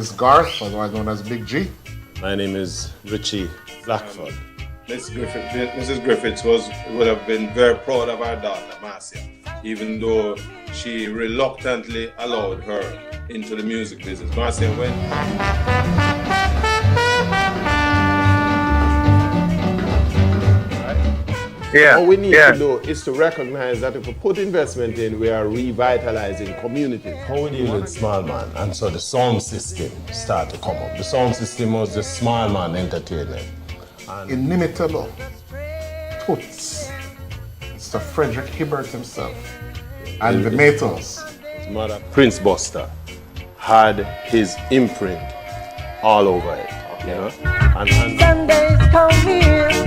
is Garth, otherwise known as Big G. My name is Richie Blackford. Mrs. Griffiths would have been very proud of her daughter, Marcia, even though she reluctantly allowed her into the music business. Marcia went. Yeah. What we need to do is to recognize that if we put investment in, we are revitalizing communities. How we deal with small man? And so the sound system started to come up. The sound system was the small man entertainment. Inimitable. Toots. Mr. Frederick Hibbert himself. And the Maytals. His mother, Prince Buster, had his imprint all over it. You know? And Sundays come here.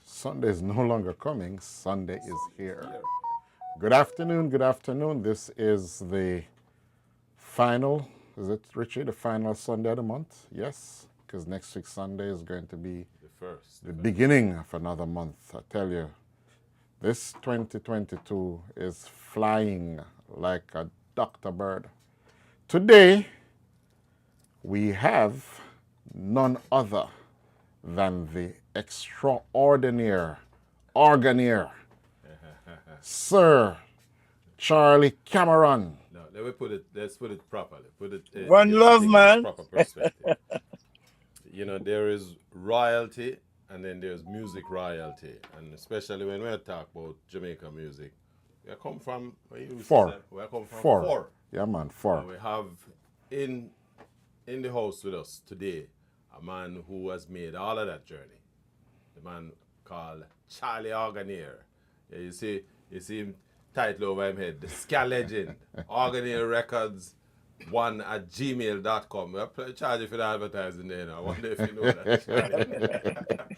Sunday is no longer coming. Sunday is here. Good afternoon. Good afternoon. This is the final, is it, Richie? The final Sunday of the month? Yes, because next week Sunday is going to be the beginning of another month. I tell you, this 2022 is flying like a Dr. Bird. Today, we have none other than the extraordinaire Organaire, Sir Charlie Cameron. no, let's put it properly. Put it One love, in man. Proper perspective. You know, there is royalty and then there's music royalty. And especially when we talk about Jamaican music, we come from where you used to Four. say? We come from Four. four. Yeah, man, four. And we have in the house with us today a man who has made all of that journey. The man called Charlie Organaire. Yeah, you see him title over him head, the Ska Legend, Organaire Records 1@gmail.com. We'll charge you for the advertising there now. I wonder if you know that.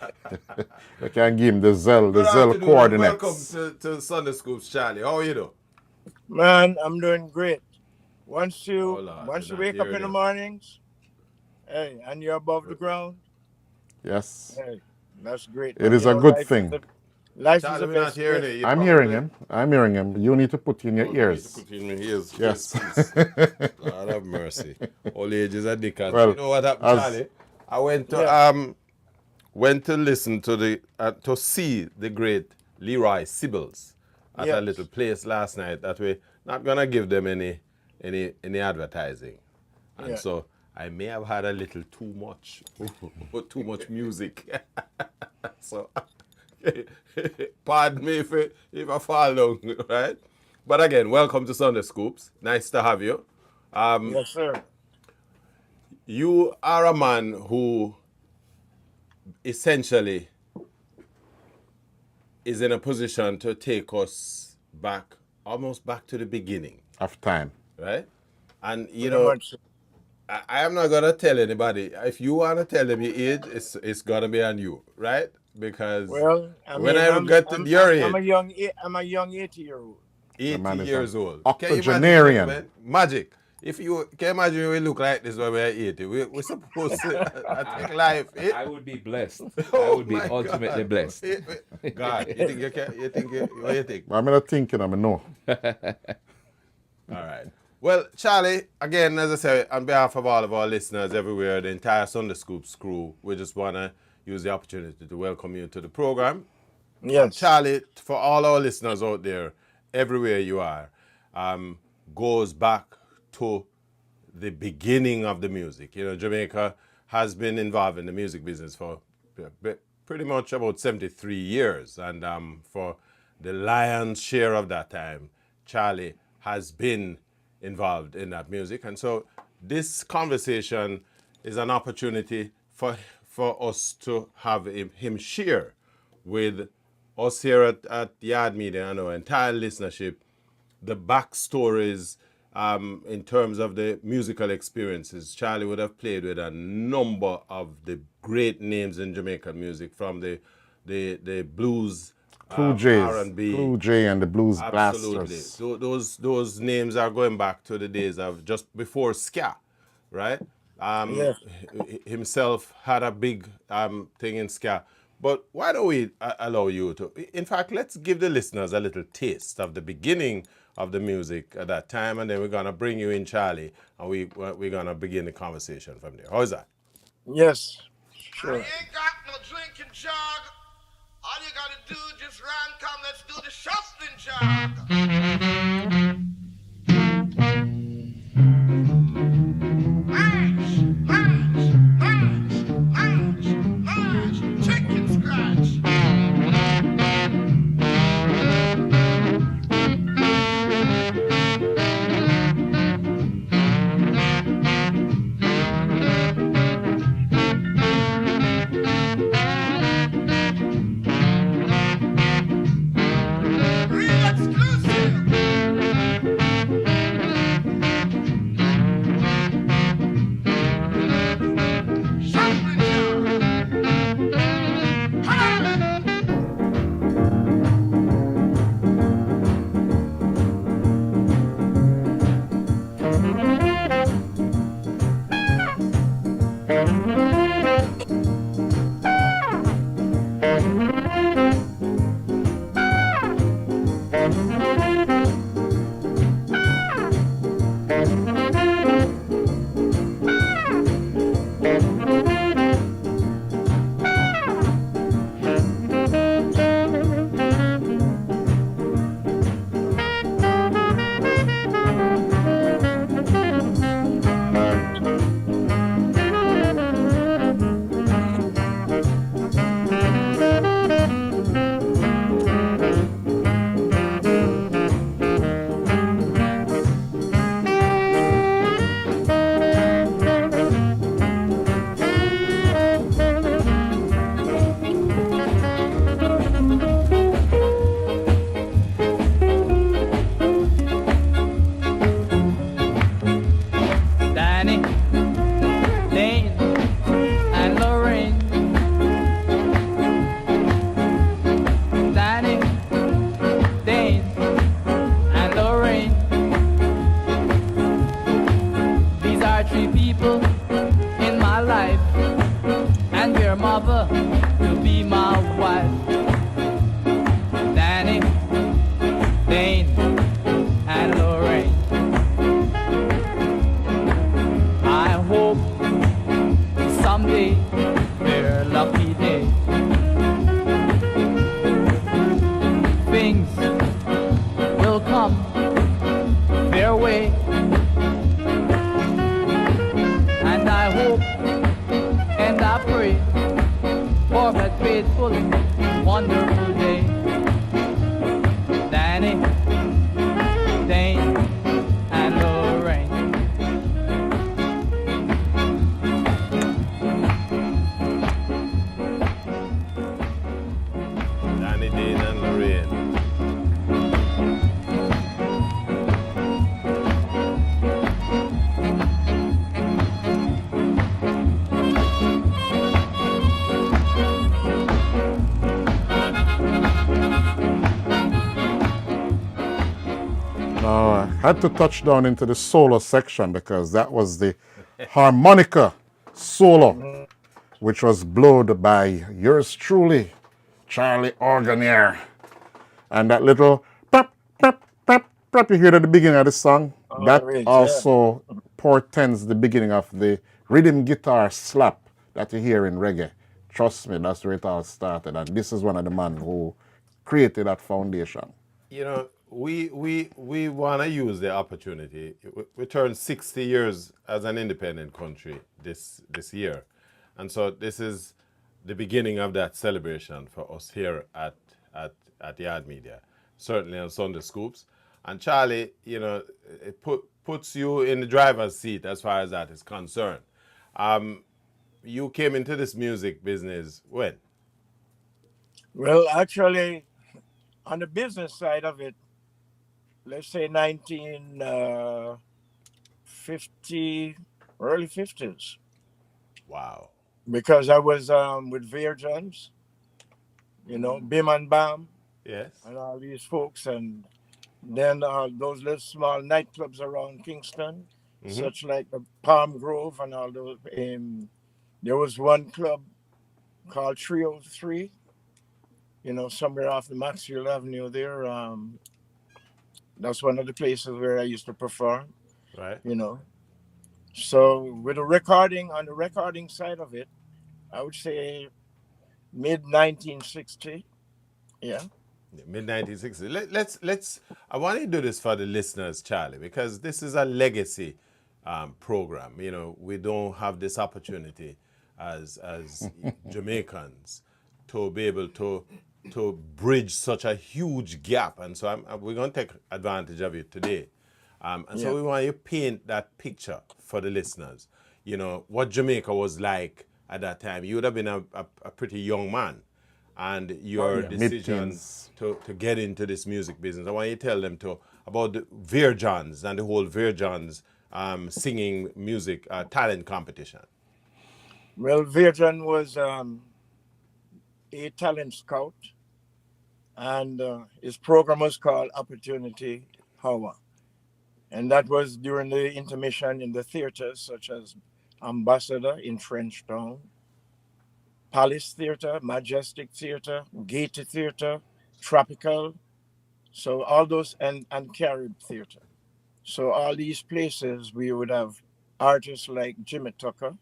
I can give him the Zell coordinates. Welcome to Sunday Scoops, Charlie. How are you doing? Man, I'm doing great. Once you Lord, you're wake not up in the hearing mornings, hey, and you're above the ground, Yes, hey, that's great. it is a good thing. Life Charlie, is the we're not best. hearing gift. it. You I'm probably- hearing him. I'm hearing him. You need to put in your Oh, you need ears. to put in your ears. Yes. Yes, please. God have mercy. Old age is a dick. Well, You know what happened, as- Charlie? I went to listen to to see the great Leroy Sibbles at a Yes. little place last night that we're not gonna give them any advertising, and Yeah. so I may have had a little too much music. So pardon me if I fall down, right? But again, welcome to Sunday Scoops. Nice to have you. Yes, sir. You are a man who essentially is in a position to take us almost back to the beginning, Of time. right? And you Pretty know, much. I am not gonna tell anybody. If you wanna tell them your age, it's gonna be on you, right? Because Well, I when mean, I get to your age, I'm a young 80-year-old. 80 man is years an old. octogenarian. Man? Magic. If you can imagine we look like this when we're 80, we're supposed to I think life. I would be blessed. I Oh would be my ultimately God. blessed. God, you think you can? What do you think? I'm not thinking, I'm no. All right. Well, Charlie, again, as I said, on behalf of all of our listeners everywhere, the entire Sunday Scoops crew, we just want to use the opportunity to welcome you to the program. Yes. Charlie, for all our listeners out there, everywhere you are, goes back to the beginning of the music. You know, Jamaica has been involved in the music business for pretty much about 73 years. And for the lion's share of that time, Charlie has been involved in that music. And so this conversation is an opportunity for us to have him share with us here at Yard Media and our entire listenership the backstories in terms of the musical experiences. Charlie would have played with a number of the great names in Jamaican music, from the blues, Cool J's, R&B. Cool J and the Blues Absolutely. Blasters. Those names are going back to the days of just before ska, right? Yes. Himself had a big thing in ska. But why don't we allow you to? In fact, let's give the listeners a little taste of the beginning of the music at that time, and then we're gonna bring you in, Charlie, and we're gonna begin the conversation from there. How's that? Yes. I Sure. ain't got no drinking jug. All you gotta do is just run, come, let's do the shuffling jug. March, march, march, march, march, chicken scratch. Real exclusive. Shuffling jug. Hey! Danny, Dane, and Lorraine. Danny, Dane, and Lorraine. These are three people in my life, and their mother will be my wife. Danny, Dane, and Lorraine. I hope someday their lucky day. Things will come their way. And I hope and I pray for that faithful, wonderful day. Danny, Dane, and Lorraine. Danny, Dean, and Lorraine. Now, I had to touch down into the solo section because that was the harmonica solo, which was blown by yours truly, Charlie Organaire. And that little pop, pop, pop, pop you hear at the beginning of the song, that Alright, yeah. also portends the beginning of the rhythm guitar slap that you hear in reggae. Trust me, that's where it all started. And this is one of the men who created that foundation. You know, we want to use the opportunity. We turned 60 years as an independent country this year, and so this is the beginning of that celebration for us here at Yard Media, certainly on Sunday Scoops. And Charlie, you know, it puts you in the driver's seat as far as that is concerned. You came into this music business when? Well, actually, on the business side of it, let's say 1950, early 50s, Wow. because I was with Virgins, you know, Bim and Bam, Yes. and all these folks, and then those little small nightclubs around Kingston, such like the Palm Grove and all those. There was one club called 303, somewhere off the Maxfield Avenue there. That's one of the places where I used to perform, Right. So with the recording side of it, I would say mid 1960. Yeah. Mid 1960s. Let's. I want to do this for the listeners, Charlie, because this is a legacy program. We don't have this opportunity as Jamaicans to be able to bridge such a huge gap, and so we're going to take advantage of it today. So we want you to paint that picture for the listeners. What Jamaica was like at that time. You would have been a pretty young man, and your decision mid-teens. to get into this music business. I want you to tell them about the Virgins and the whole Virgins singing music talent competition. Well, Virgin was a talent scout, and his program was called Opportunity Hour. And that was during the intermission in the theaters, such as Ambassador in Frenchtown, Palace Theater, Majestic Theater, Gaiety Theater, Tropical, so all those, and Carib Theater. So all these places, we would have artists like Jimmy Tucker,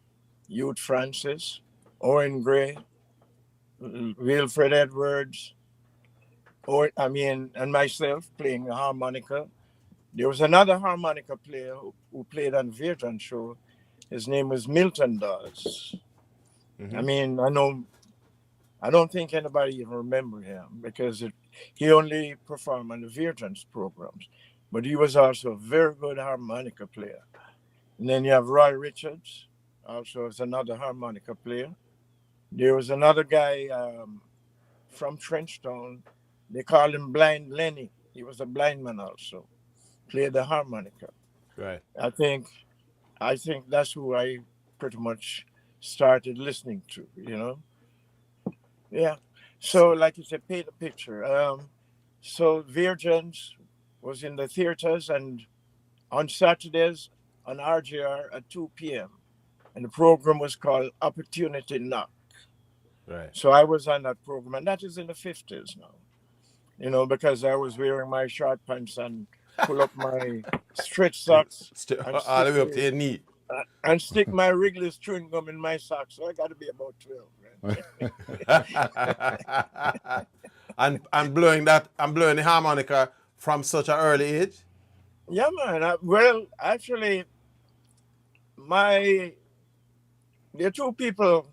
Youth Francis, Owen Gray, Wilfred Edwards, and myself playing the harmonica. There was another harmonica player who played on Virgin show. His name was Milton Dawes. Mm-hmm. I don't think anybody even remember him because he only performed on the Virgin's programs. But he was also a very good harmonica player. And then you have Roy Richards, also is another harmonica player. There was another guy from Trenchtown. They called him Blind Lenny. He was a blind man also. Played the harmonica. Right. I think that's who I pretty much started listening to, Yeah. So like you said, paint a picture. So Virgins was in the theaters and on Saturdays on RGR at 2 p.m. And the program was called Opportunity Knock. Right. So I was on that program, and that is in the 50s now. Because I was wearing my short pants and pull up my stretch socks. All the way up to your knee. And stick my Wrigley's chewing gum in my socks. So I got to be about 12. Right? and blowing the harmonica from such an early age? Yeah, man. Actually, there are two people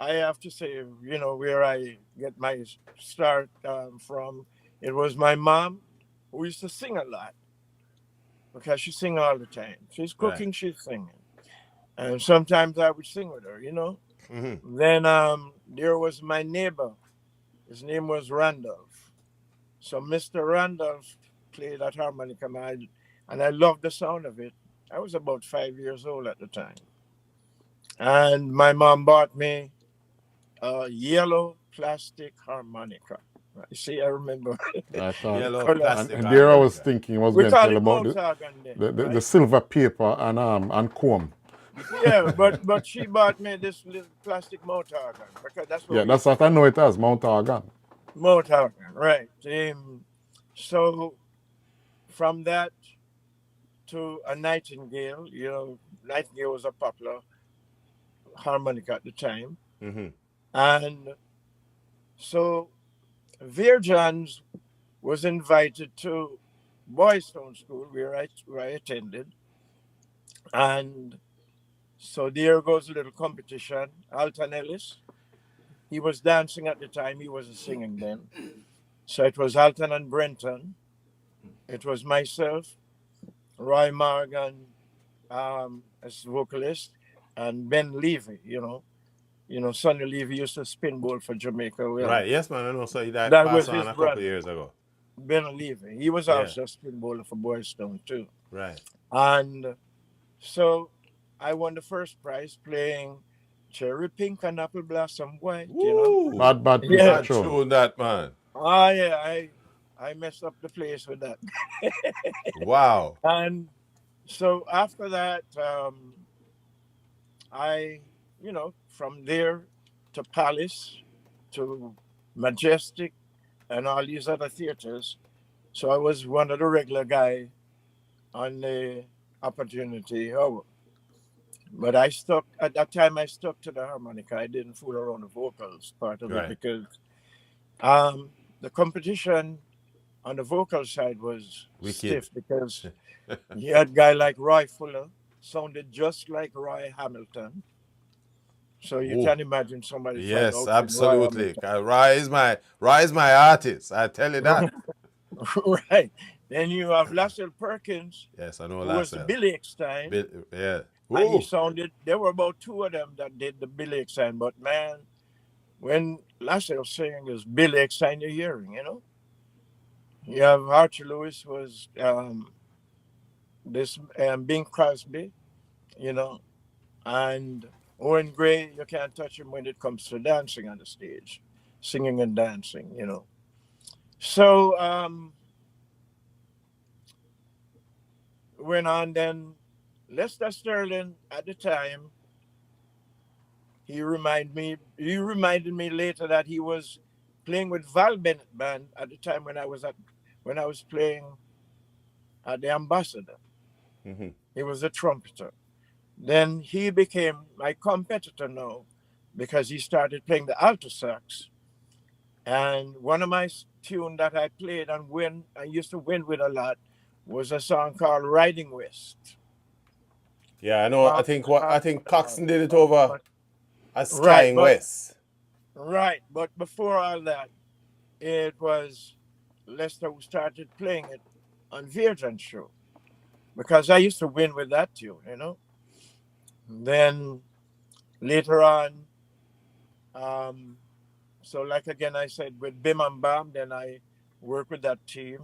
I have to say, where I get my start from. It was my mom, who used to sing a lot because she sing all the time. She's cooking, right. She's singing. And sometimes I would sing with her, Mm-hmm. Then there was my neighbor. His name was Randolph. So Mr. Randolph played that harmonica, and I loved the sound of it. I was about 5 years old at the time. And my mom bought me a yellow plastic harmonica. You see, I remember. I thought, yellow plastic. And there I was thinking, was going to tell about the silver paper and comb. Yeah, but she bought me this little plastic mouth organ because that's what. Yeah, that's what I know it as, mouth organ. Mouth organ, right? So from that to a Nightingale, Nightingale was a popular harmonica at the time, mm-hmm. And so Virgins was invited to Boys Town School where I attended, and so there goes a little competition. Alton Ellis, he was dancing at the time, he wasn't singing then. So it was Alton and Brenton. It was myself, Roy Morgan as vocalist, and Ben Levy, Sonny Levy used to spin bowl for Jamaica. Right, yes, man, I know. So that was on his a brother, couple of years ago. Ben Levy. He was also a spin bowler for Boys Town too. Right. And so I won the first prize playing Cherry Pink and Apple Blossom White. Ooh, Bad yeah, true that, man. Yeah, I messed up the place with that. Wow. And So after that, I, from there to Palace, to Majestic, and all these other theaters. So I was one of the regular guy on the opportunity hour. But I stuck at that time. I stuck to the harmonica. I didn't fool around the vocals part of it Right. because the competition on the vocal side was Wicked. stiff because you had a guy like Roy Fuller, sounded just like Roy Hamilton. So you Oh, can imagine somebody trying to yes, outfit Roy absolutely. Rai is my artist. I tell you that. Hamilton. Right. Then you have Lassell Perkins, Yes, I know who was the Lassell. Billy Eckstein, Yeah. and he Oh, sounded. There were about two of them that did the Billy Eckstein, but man, when Lassell singing is Billy Eckstein, you're hearing, You have Archie Lewis was this Bing Crosby, you know, and Owen Gray. You can't touch him when it comes to dancing on the stage, singing and dancing. So went on then. Lester Sterling at the time, he reminded me later that he was playing with Val Bennett band at the time when I was playing at the Ambassador. He was a trumpeter. Then he became my competitor now because he started playing the alto sax. And one of my tune that I played and I used to win with a lot was a song called Riding West. yeah. I know. Uh, I uh, think uh, Coxon did it but, over but a right, Skying but West. right, but before all that, it was Lester who started playing it on Virgin show because I used to win with that tune. Then later on, um, so like again I said with Bim and Bam, then I worked with that team.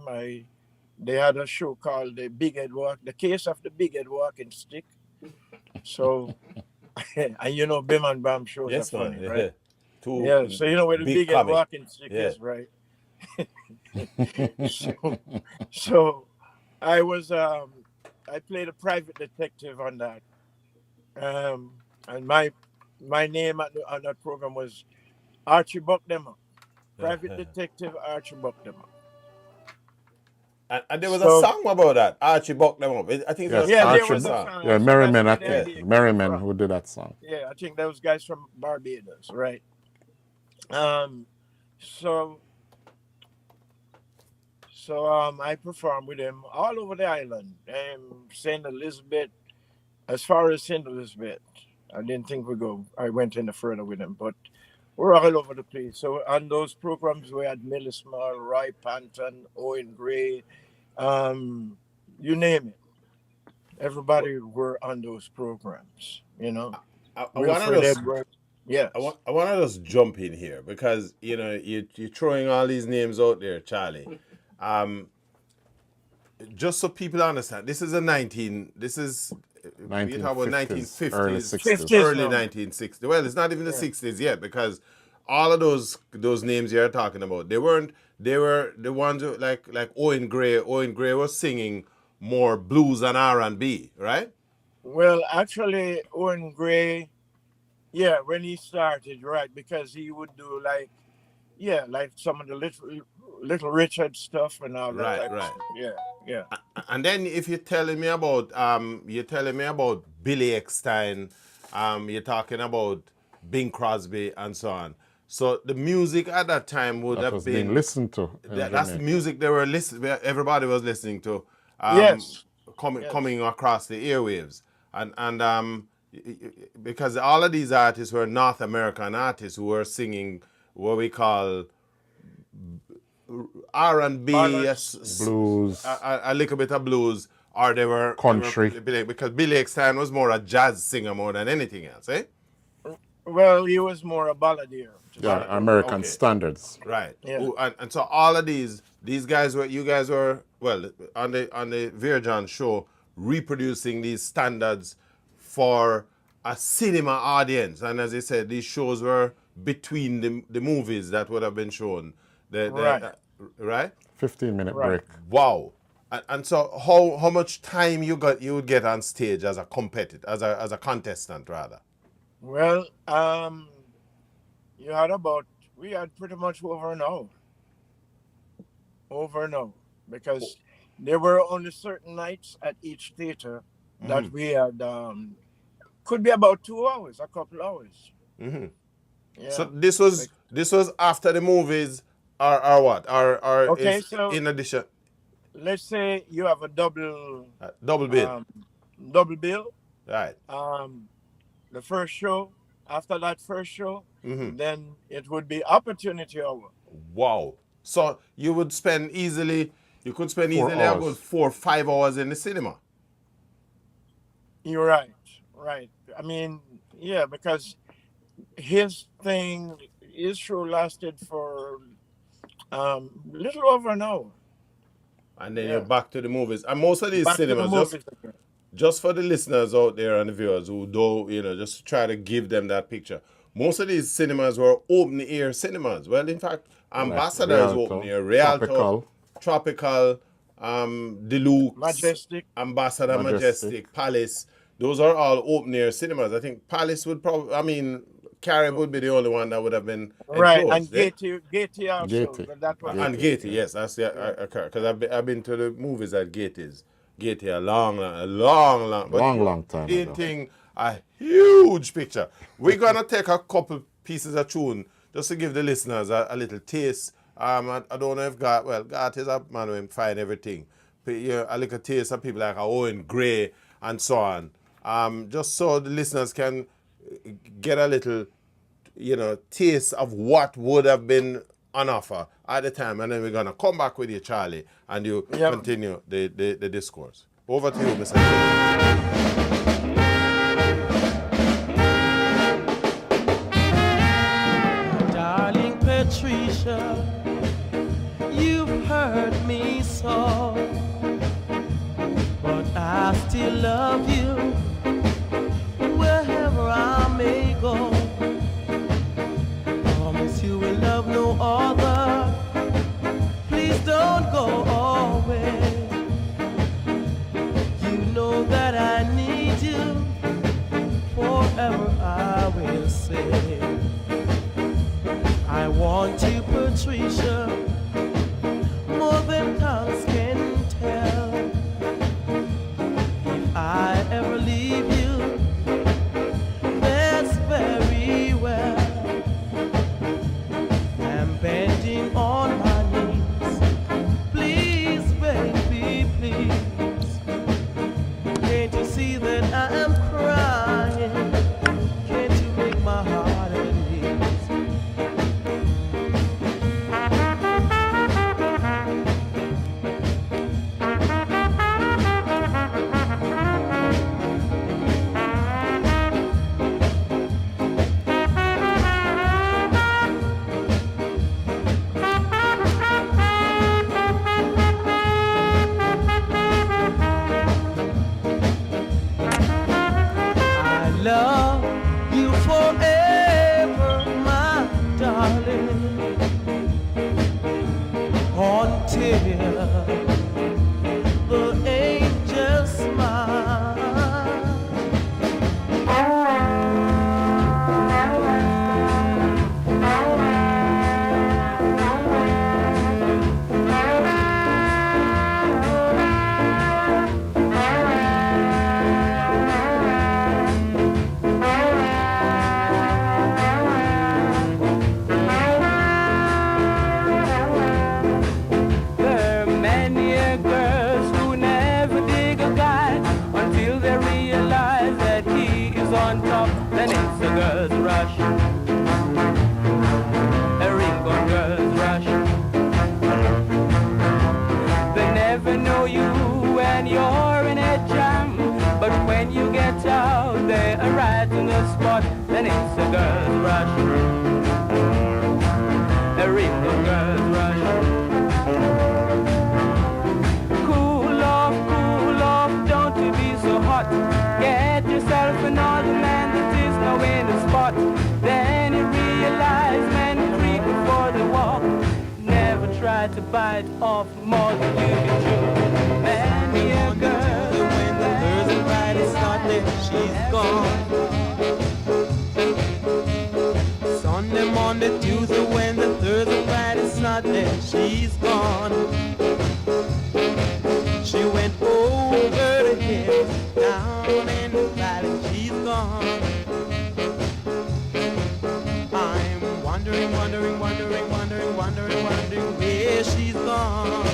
They had a show called the Big Head Walk, the Case of the Big Head Walking Stick. So and Bim and Bam shows are Yes, man. funny, right? Yeah. Two Yeah, so you know where the big Big Head comic. Walking Stick Yeah. is, right? So I was I played a private detective on that, and my name on that program was Archie Buckdemmer, private detective Archie Buckdemmer. And there was a So song about that. Archie bucked them up. I think it was Yes, a yeah, there Archie. country was a song. song. Yeah, So that's Merryman. I where the Yeah. think idea came Merryman from. who did that song. Yeah, I think those guys from Barbados, right? Um, so I performed with him all over the island, Saint Elizabeth, as far as Saint Elizabeth. I didn't think I went any further with him, but we're all over the place. So on those programs, we had Millie Small, Roy Panton, Owen Gray, you name it. Everybody were on those programs, I want to Wilfred just Edwards. Yes. I want to just jump in here because you're throwing all these names out there, Charlie. Um, just so people understand, this is we talk about 1950s, early 1950s, 60s. 50s early now. 1960s. Well, it's not even the Yeah. 60s yet because all of those names you're talking about, they were the ones who, like Owen Gray. Owen Gray was singing more blues and R&B, right? Well, actually, Owen Gray, yeah, when he started, right, because he would do like some of the little Richard stuff and all that Right, type of right. stuff. Yeah, yeah. And then if you're telling me about Billy Eckstein, you're talking about Bing Crosby and so on. So the music at that time would That have was being been listened to in that's the Jamaica. music they were listening. Everybody was listening to, Yes, yes. coming across the airwaves, and because all of these artists were North American artists who were singing what we call R&B, Ballads. Blues, a little bit of blues, or country. because Billy Eckstein was more a jazz singer more than anything else, eh? Well, he was more a balladeer, to Yeah, say Right. the least. American Okay. standards. Right. Yeah. Ooh, and so all of these guys you guys were well on the Virgin show reproducing these standards for a cinema audience, and as I said, these shows were between the movies that would have been shown. Right, Right. 15-minute right. break. Wow. And so how much time you would get on stage as a competitor, as a contestant rather? Well, we had pretty much over an hour. Over and over. Because there were only certain nights at each theater that we had, could be about 2 hours, a couple hours. Mm-hmm. Yeah. So this was after the movies, or what? Or Okay, is so in addition? let's say you have a double Double bill. double bill. Right. The first show, after that first show, Mm-hmm. then it would be opportunity hour. Wow. So you could spend easily 4 a good hours. 4 or 5 hours in the cinema. You're right, right. I mean, yeah, because his show lasted for little over an hour. And then Yeah. you're back to the movies. And most of these Back to the cinemas, movies again. just for the listeners out there and the viewers who don't, just to try to give them that picture. Most of these cinemas were open air cinemas. Well, in fact, Ambassador is Rialto, open air, Rialto, Tropical, Deluxe, Majestic. Ambassador, Majestic, Palace. Those are all open air cinemas. I think Palace would probably, Carib would be the only one that would have been Right, enclosed, and yeah? Gaiety also. Gaiety. That was And Gaiety, yes, that's because I've been to the movies at Gaiety a long time ago. painting a huge picture. We're gonna take a couple pieces of tune just to give the listeners a little taste. I don't know if God is a man who find everything. But, a little taste of people like Owen Gray and so on. Just so the listeners can get a little, taste of what would have been on offer at the time, and then we're gonna come back with you, Charlie, and you continue the discourse. Over to you, Mr. Darling Patricia, you've hurt me so, but I still love you wherever I may go. Promise you will love no other. Please don't go away. You know that I need you. Forever I will say, I want you, Patricia, more than tongues can tell. If I ever leave you, that's very well. I'm bending on my knees. Please, baby, please. Can't you see that I am crying? Can't you make my heart at ease? I love you forever, my darling, until the angels smile. There are many girls who never dig a guy until they realize that he is on top. Then it's a girl's rush, a ring-on girl's rush. They never know you when you're in a jam, but when you get out, they are right in the spot. Then it's a girl's rush, a ring-on girl's rush. Cool off, don't you be so hot. Get yourself another man that is now in the spot. Then you realize men creep before they walk. Never try to bite off more than you can chew. Monday, she's gone. Sunday, Monday, Tuesday, Wednesday, Thursday, Friday, Saturday, she's gone. She went over the hills, down in the valley, she's gone. I'm wondering, wondering, wondering, wondering, wondering, wondering where she's gone.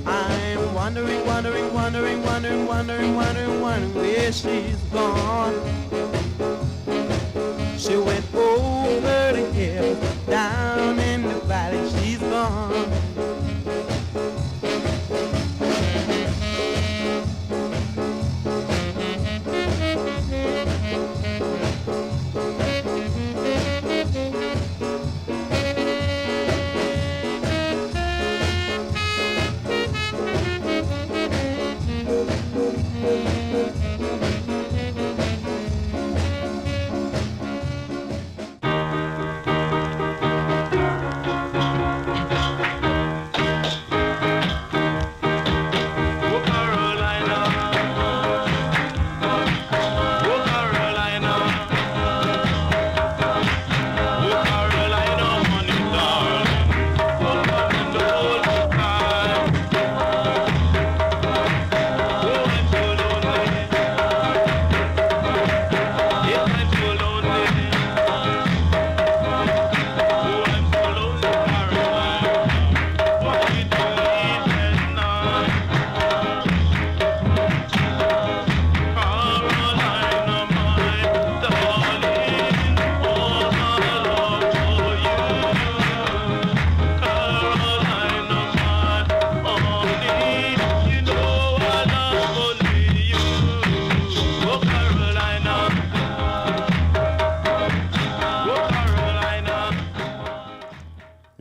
I'm wondering, wondering, wondering, wondering, wondering, wondering, wondering where she's gone. She went over the hill, down in the valley, she's gone.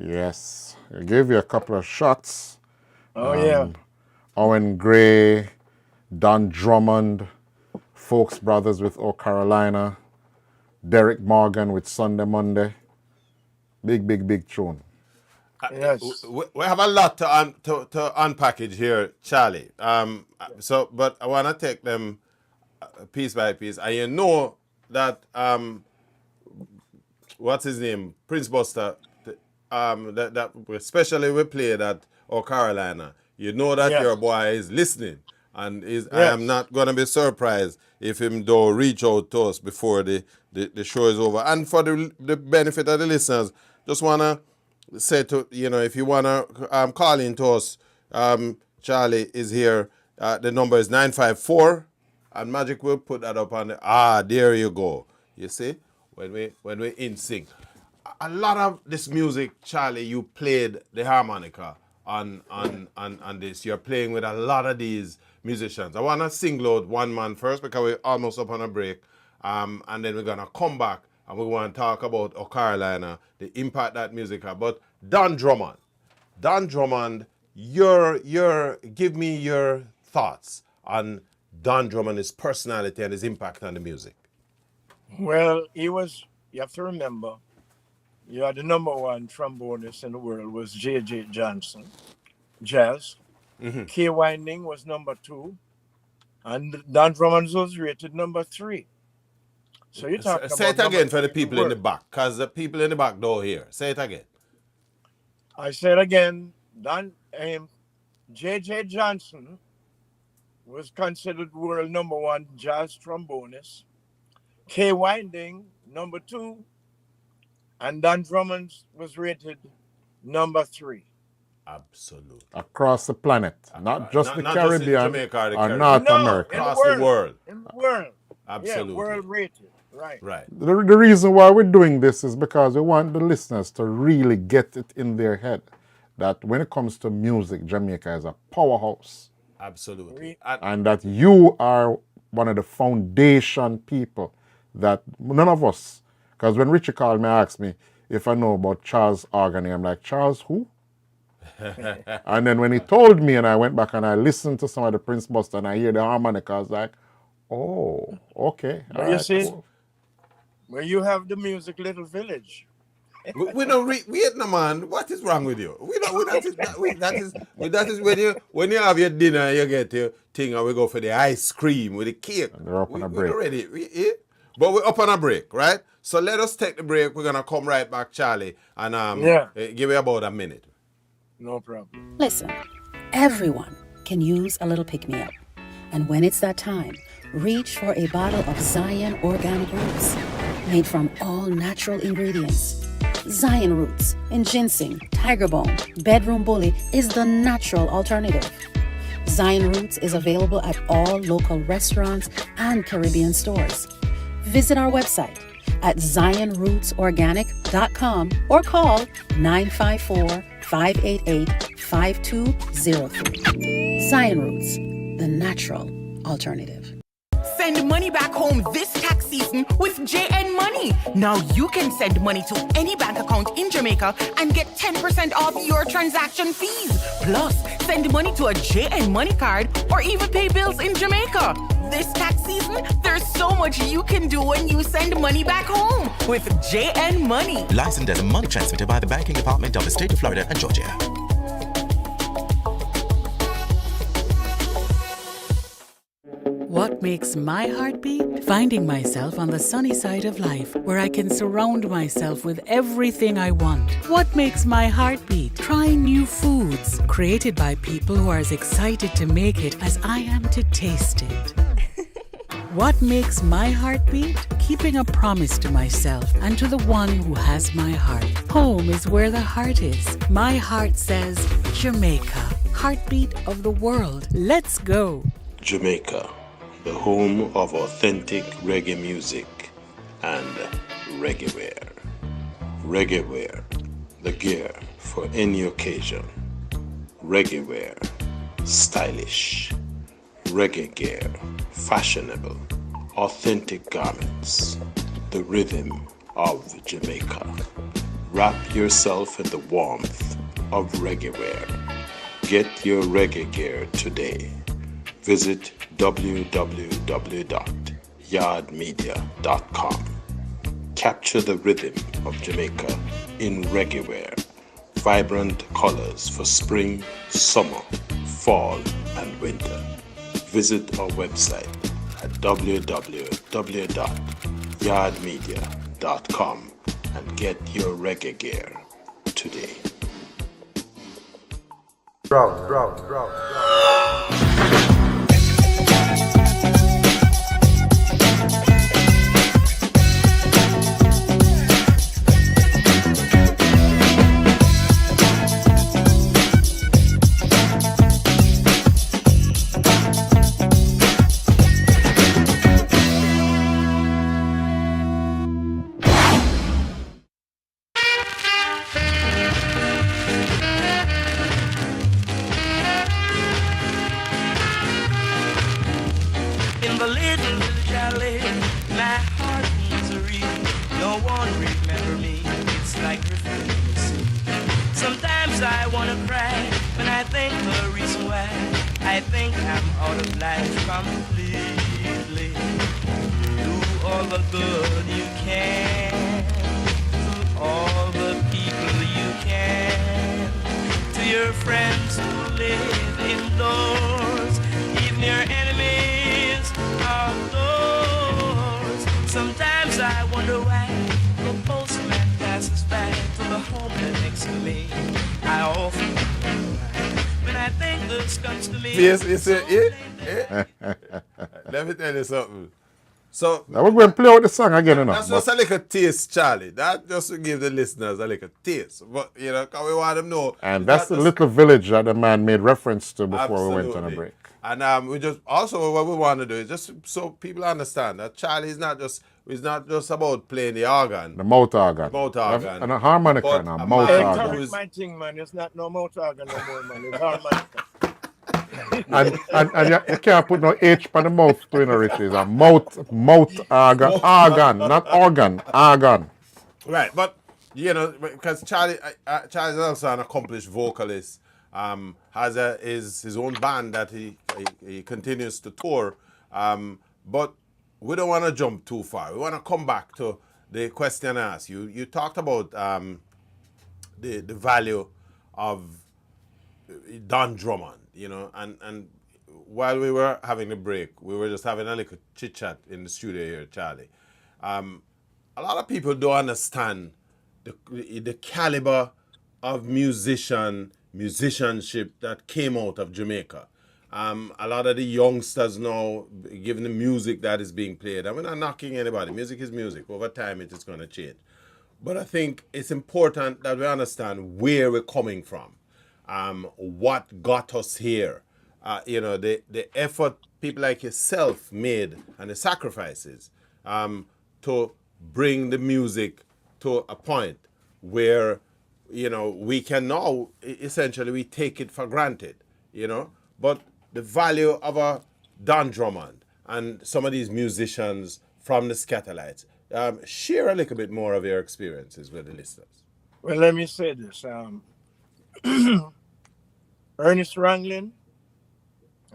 Yes, I gave you a couple of shots. Oh, yeah. Owen Gray, Don Drummond, Folks Brothers with Oh Carolina, Derek Morgan with Sunday Monday. Big, big, big tune. Yes. We have a lot to unpackage here, Charlie. But I want to take them piece by piece. And you know that what's his name, Prince Buster, that especially we played at Oh Carolina. You know that Yes. your boy is listening, and I Yes. am not gonna be surprised if him don't reach out to us before the show is over. And for the benefit of the listeners, just wanna say to if you wanna call in to us, Charlie is here. The number is 954, and Magic will put that up on the. There you go. You see, when we in sync. A lot of this music, Charlie, you played the harmonica on this. You're playing with a lot of these musicians. I want to single out one man first because we're almost up on a break. And then we're going to come back and we want to talk about Oh Carolina, the impact that music had. But Don Drummond, give me your thoughts on Don Drummond, his personality and his impact on the music. Well, you have to remember, you are the number one trombonist in the world was J.J. Johnson, jazz. Kay Winding was number 2, and Don Drummond was rated number 3. So you're talking about. Say it again for the people in the back, because the people in the back don't hear. Say it again. I said again, J.J. Johnson was considered world number 1 jazz trombonist. Kay Winding, number 2. And Don Drummond was rated number 3. Absolutely. Across the planet, not just the not Caribbean just in Jamaica or the or Caribbean. North No, America. Across in the world. In the world. Absolutely. Yeah, world rated. Right. The reason why we're doing this is because we want the listeners to really get it in their head that when it comes to music, Jamaica is a powerhouse. Absolutely. And that you are one of the foundation people that none of us, because when Richie called me, asked me if I know about Charles Organaire, I'm like, Charles who? And then when he told me and I went back and I listened to some of the Prince Buster and I hear the harmonica, I was like, oh, okay. But you see, where you have the music Little Village. We don't read Vietnam, man. What is wrong with you? That is when you have your dinner, you get your thing, and we go for the ice cream with the cake. And they're up on a We break. not ready. But we're up on a break, right? So let us take the break. We're gonna come right back, Charlie, and give you about a minute. No problem. Listen, everyone can use a little pick-me-up. And when it's that time, reach for a bottle of Zion Organic Roots, made from all natural ingredients. Zion Roots in ginseng, tiger bone, bedroom bully is the natural alternative. Zion Roots is available at all local restaurants and Caribbean stores. Visit our website at zionrootsorganic.com or call 954-588-5203. Zion Roots, the natural alternative. Send money back home this tax season with JN Money. Now you can send money to any bank account in Jamaica and get 10% off your transaction fees. Plus, send money to a JN Money card or even pay bills in Jamaica. This tax season, there's so much you can do when you send money back home with JN Money. Licensed as a money transmitter by the Banking Department of the State of Florida and Georgia. What makes my heart beat? Finding myself on the sunny side of life, where I can surround myself with everything I want. What makes my heart beat? Trying new foods, created by people who are as excited to make it as I am to taste it. What makes my heart beat? Keeping a promise to myself and to the one who has my heart. Home is where the heart is. My heart says, Jamaica, heartbeat of the world. Let's go. Jamaica, the home of authentic reggae music and reggae wear. Reggae wear, the gear for any occasion. Reggae wear, stylish. Reggae gear, fashionable. Authentic garments, the rhythm of Jamaica. Wrap yourself in the warmth of reggae wear. Get your reggae gear today. Visit www.yardmedia.com. Capture the rhythm of Jamaica in reggae wear. Vibrant colors for spring, summer, fall, and winter. Visit our website at www.yardmedia.com and get your reggae gear today. In the little village I live, my heart beats a real. No one remember me, it's like refuse. Sometimes I wanna cry when I think the reason why. I think I'm out of life completely. Do all the good you can, to all the people you can, to your friends who live indoors, even your enemies outdoors. Sometimes I wonder why the postman passes by to the home that next to me. I often wonder when I think this comes to me. Yes, Let me tell you something. So Now we're going to play out the song again, you know. that's just a little taste, Charlie. That just to give the listeners a little taste. But, you know, because we want them to know. And that's the little village that the man made reference to before we went on a Absolutely. break. And we just also what we want to do is just so people understand that Charlie is not just about playing the organ. The mouth organ. Mouth organ. And a harmonica But now, a mouth man organ. who Correct is- my thing, man. It's not no mouth organ no more, man. It's harmonica. And you can't put no H on the mouth to it, Richie. It's a mouth organ. Organ, not organ, organ. Right, but you know, because Charlie's also an accomplished vocalist. Has his own band that he continues to tour. But we don't want to jump too far. We want to come back to the question I asked you, you talked about the value of Don Drummond, you know, and while we were having the break, we were just having a little chit chat in the studio here, Charlie. A lot of people don't understand the caliber of musicianship that came out of Jamaica. A lot of the youngsters now, given the music that is being played, I'm not knocking anybody. Music is music. Over time, it is going to change. But I think it's important that we understand where we're coming from, what got us here. You know, the effort people like yourself made and the sacrifices to bring the music to a point where, you know, we can now, essentially, we take it for granted, you know. But the value of a Don Drummond and some of these musicians from the Scatterlights, share a little bit more of your experiences with the listeners. Well, let me say this. Ernest Ranglin,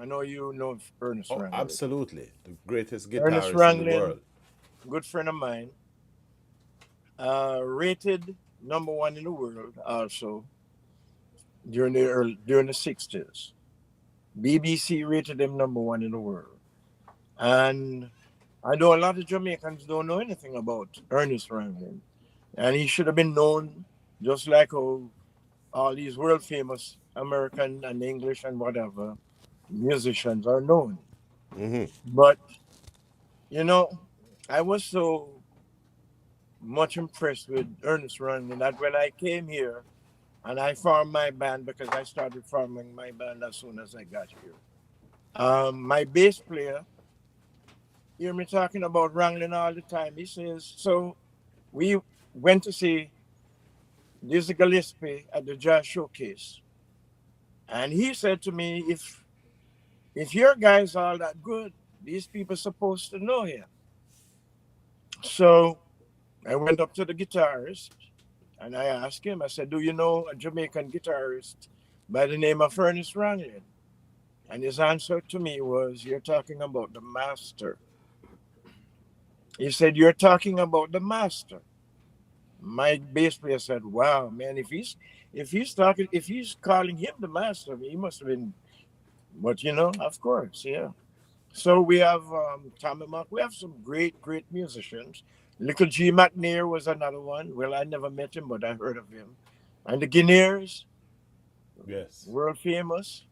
I know you know Ernest Ranglin. Absolutely. The greatest Ernest guitarist in the Ranglin, world. good friend of mine, rated #1 in the world also during the 60s. BBC rated him #1 in the world. And I know a lot of Jamaicans don't know anything about Ernest Ranglin. And he should have been known just like how all these world famous American and English and whatever musicians are known. But, you know, I was so much impressed with Ernest Ranglin that when I came here and I formed my band, because I started forming my band as soon as I got here, my bass player, hear me talking about Ranglin all the time. He says, so we went to see Dizzy Gillespie at the Jazz Showcase. And he said to me, if your guys are that good, these people are supposed to know him. So I went up to the guitarist and I asked him, I said, do you know a Jamaican guitarist by the name of Ernest Ranglin? And his answer to me was, you're talking about the master. He said, you're talking about the master. My bass player said, wow, man, if he's calling him the master, he must have been, but you know, of course, yeah. So we have Tommy Mac. We have some great musicians. Little G. McNair was another one. Well, I never met him, but I heard of him. And the Guineas, yes, world famous.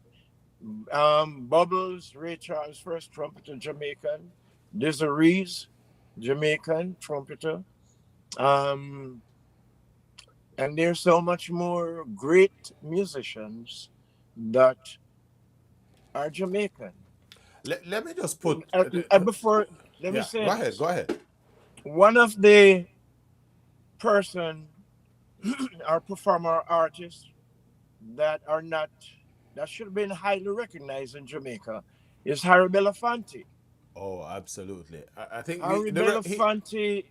Bubbles, Ray Charles, first trumpeter, Jamaican. Dizzy Reese, Jamaican trumpeter. And there's so much more great musicians that are Jamaican. Let me just put... before, let me say Go ahead. One of the person or performer artists that should have been highly recognized in Jamaica is Harry Belafonte. Oh, absolutely. I think Harry Belafonte,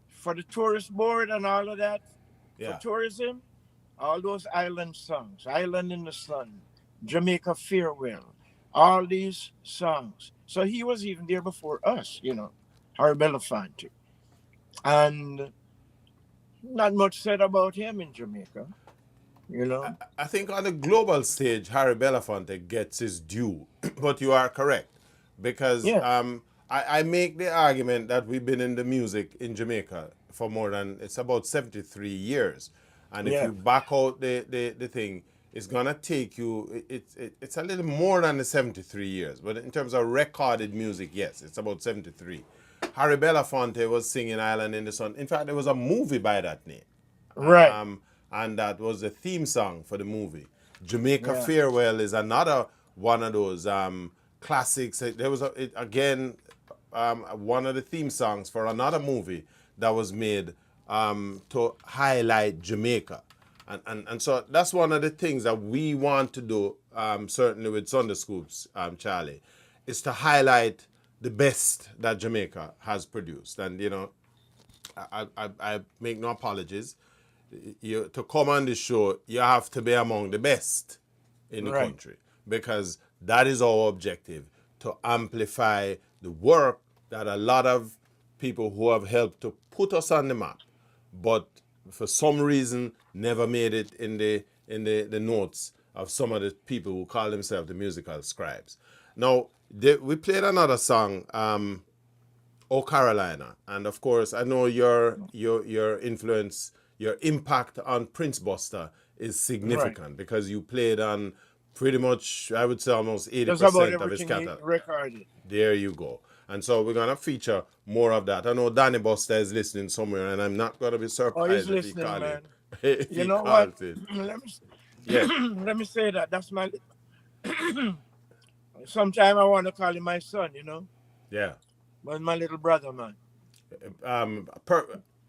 for the tourist board and all of that, for tourism, all those island songs, Island in the Sun, Jamaica Farewell, all these songs. So he was even there before us, you know, Harry Belafonte. And not much said about him in Jamaica, you know. I think on the global stage, Harry Belafonte gets his due, but you are correct. Because I make the argument that we've been in the music in Jamaica for more than, it's about 73 years. And if you back out the thing, it's going to take you, it's a little more than the 73 years. But in terms of recorded music, yes, it's about 73. Harry Belafonte was singing Island in the Sun. In fact, there was a movie by that name. Right. And that was the theme song for the movie. Jamaica Farewell is another one of those classics. There was, one of the theme songs for another movie that was made to highlight Jamaica. And so that's one of the things that we want to do, certainly with Sunday Scoops, Charlie, is to highlight the best that Jamaica has produced. And, you know, I make no apologies. To come on this show, you have to be among the best in the country, because that is our objective, to amplify the work that a lot of people who have helped to put us on the map, but for some reason never made it in the notes of some of the people who call themselves the musical scribes. Now, we played another song, "Oh Carolina," and of course, I know your influence, your impact on Prince Buster is significant because you played on pretty much, I would say, almost 80% of his catalog. Recorded. There you go. And so we're gonna feature more of that. I know Danny Buster is listening somewhere, and I'm not gonna be surprised he's if listening, he calls man. it. If You he know calls what? it. Yeah. Let me say that. That's my. Sometimes I want to call him my son, you know. Yeah. But my little brother, man.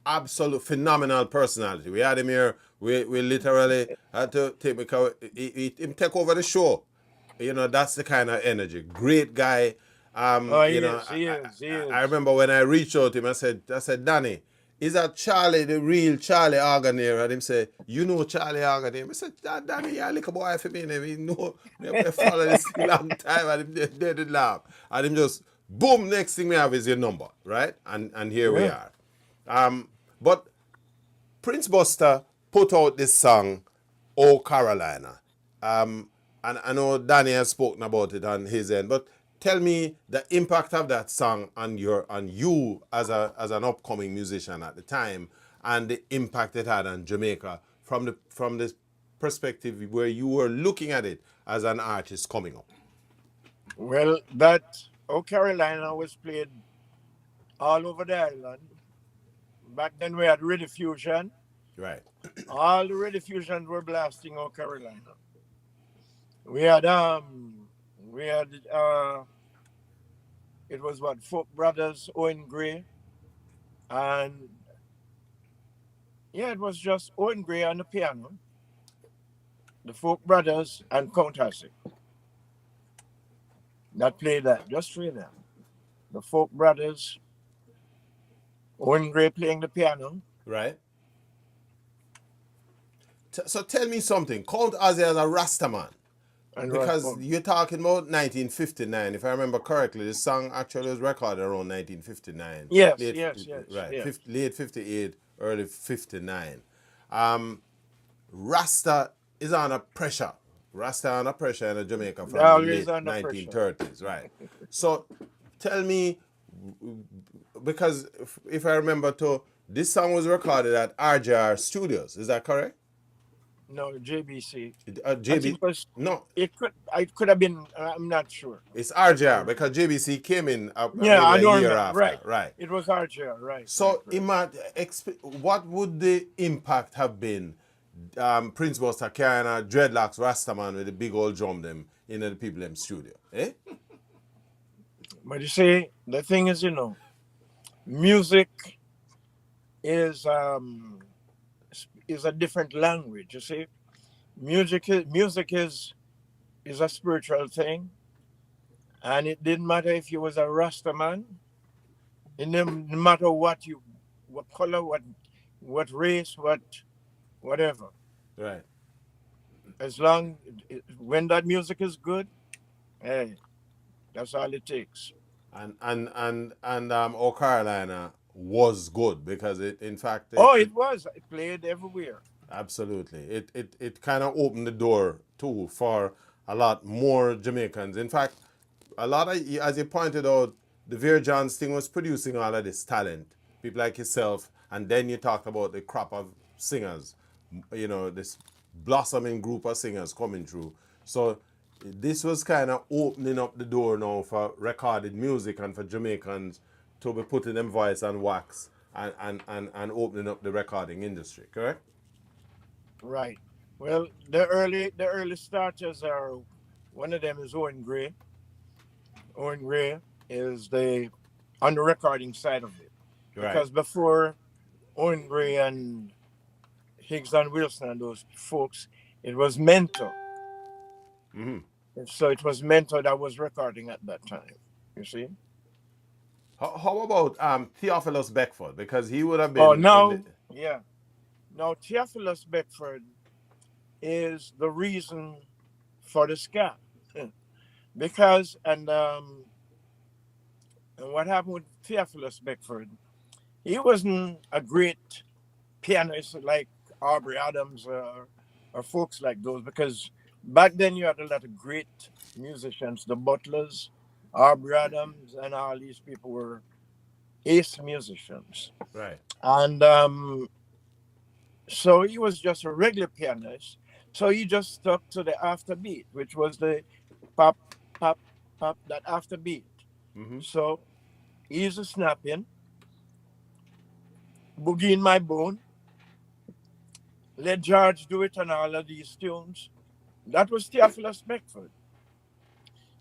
Absolute phenomenal personality. We had him here. We literally had to take him take over the show. You know, that's the kind of energy. Great guy. He is. I remember when I reached out to him, I said, Danny, is that Charlie, the real Charlie Organaire? And him say, you know Charlie Organaire? I said, Danny, you're a little boy for me. He know, I follow this a long time. And him did laugh. And him just, boom, next thing we have is your number, right? And here we are. But Prince Buster put out this song, "Oh Carolina." And I know Danny has spoken about it on his end, but tell me the impact of that song on you as an upcoming musician at the time, and the impact it had on Jamaica from the perspective where you were looking at it as an artist coming up. Well, that "Oh Carolina" was played all over the island. Back then we had Radio Fusion. Right. All the Radio Fusions were blasting "Oh Carolina." We had it was what, Folk Brothers, Owen Gray, and it was just Owen Gray on the piano, the Folk Brothers and Countess that played that, just three of them. The Folk Brothers, Owen Gray playing the piano. Right. So tell me something. Count Ozzy as a Rastaman. Because you're talking about 1959, if I remember correctly, the song actually was recorded around 1959. Yes, right, yes. Late 58, early 59. Rasta is under pressure. Rasta under pressure in Jamaica from the late 1930s, right? So tell me, because if I remember too, this song was recorded at RJR Studios, is that correct? No, JBC. No. It could have been, I'm not sure. It's RJR because JBC came in I don't a year remember. after. Right. It was RJR, right. So, what would the impact have been? Prince Buster carrying a dreadlocks Rastaman with a big old drum them in the people in studio. Eh? But you see, the thing is, you know, music is a different language. You see, music is a spiritual thing, and it didn't matter if you was a Rasta man. It didn't matter what color, what race, whatever. Right. As long when that music is good, hey, that's all it takes. And "Oh Carolina" was good because it was. It played everywhere. Absolutely. It kind of opened the door too for a lot more Jamaicans. In fact, a lot of, as you pointed out, the Vera Johns thing was producing all of this talent, people like yourself, and then you talked about the crop of singers, you know, this blossoming group of singers coming through. So this was kind of opening up the door now for recorded music and for Jamaicans to be putting them voice on wax and opening up the recording industry, correct? Right. Well, the early starters are, one of them is Owen Gray. Owen Gray is on the recording side of it. Right. Because before Owen Gray and Higgs and Wilson and those folks, it was Mentor. Mm-hmm. And so it was Mentor that was recording at that time, you see? How about Theophilus Beckford? Because he would have been... Now Theophilus Beckford is the reason for the ska. Because, And what happened with Theophilus Beckford? He wasn't a great pianist like Aubrey Adams or folks like those, because back then you had a lot of great musicians, the Butlers, Aubrey Adams, and all these people were ace musicians. Right. And so he was just a regular pianist. So he just stuck to the afterbeat, which was the pop, pop, pop, that afterbeat. Mm-hmm. So easy snapping, boogie in my bone, let George do it, and all of these tunes. That was Theophilus Beckford.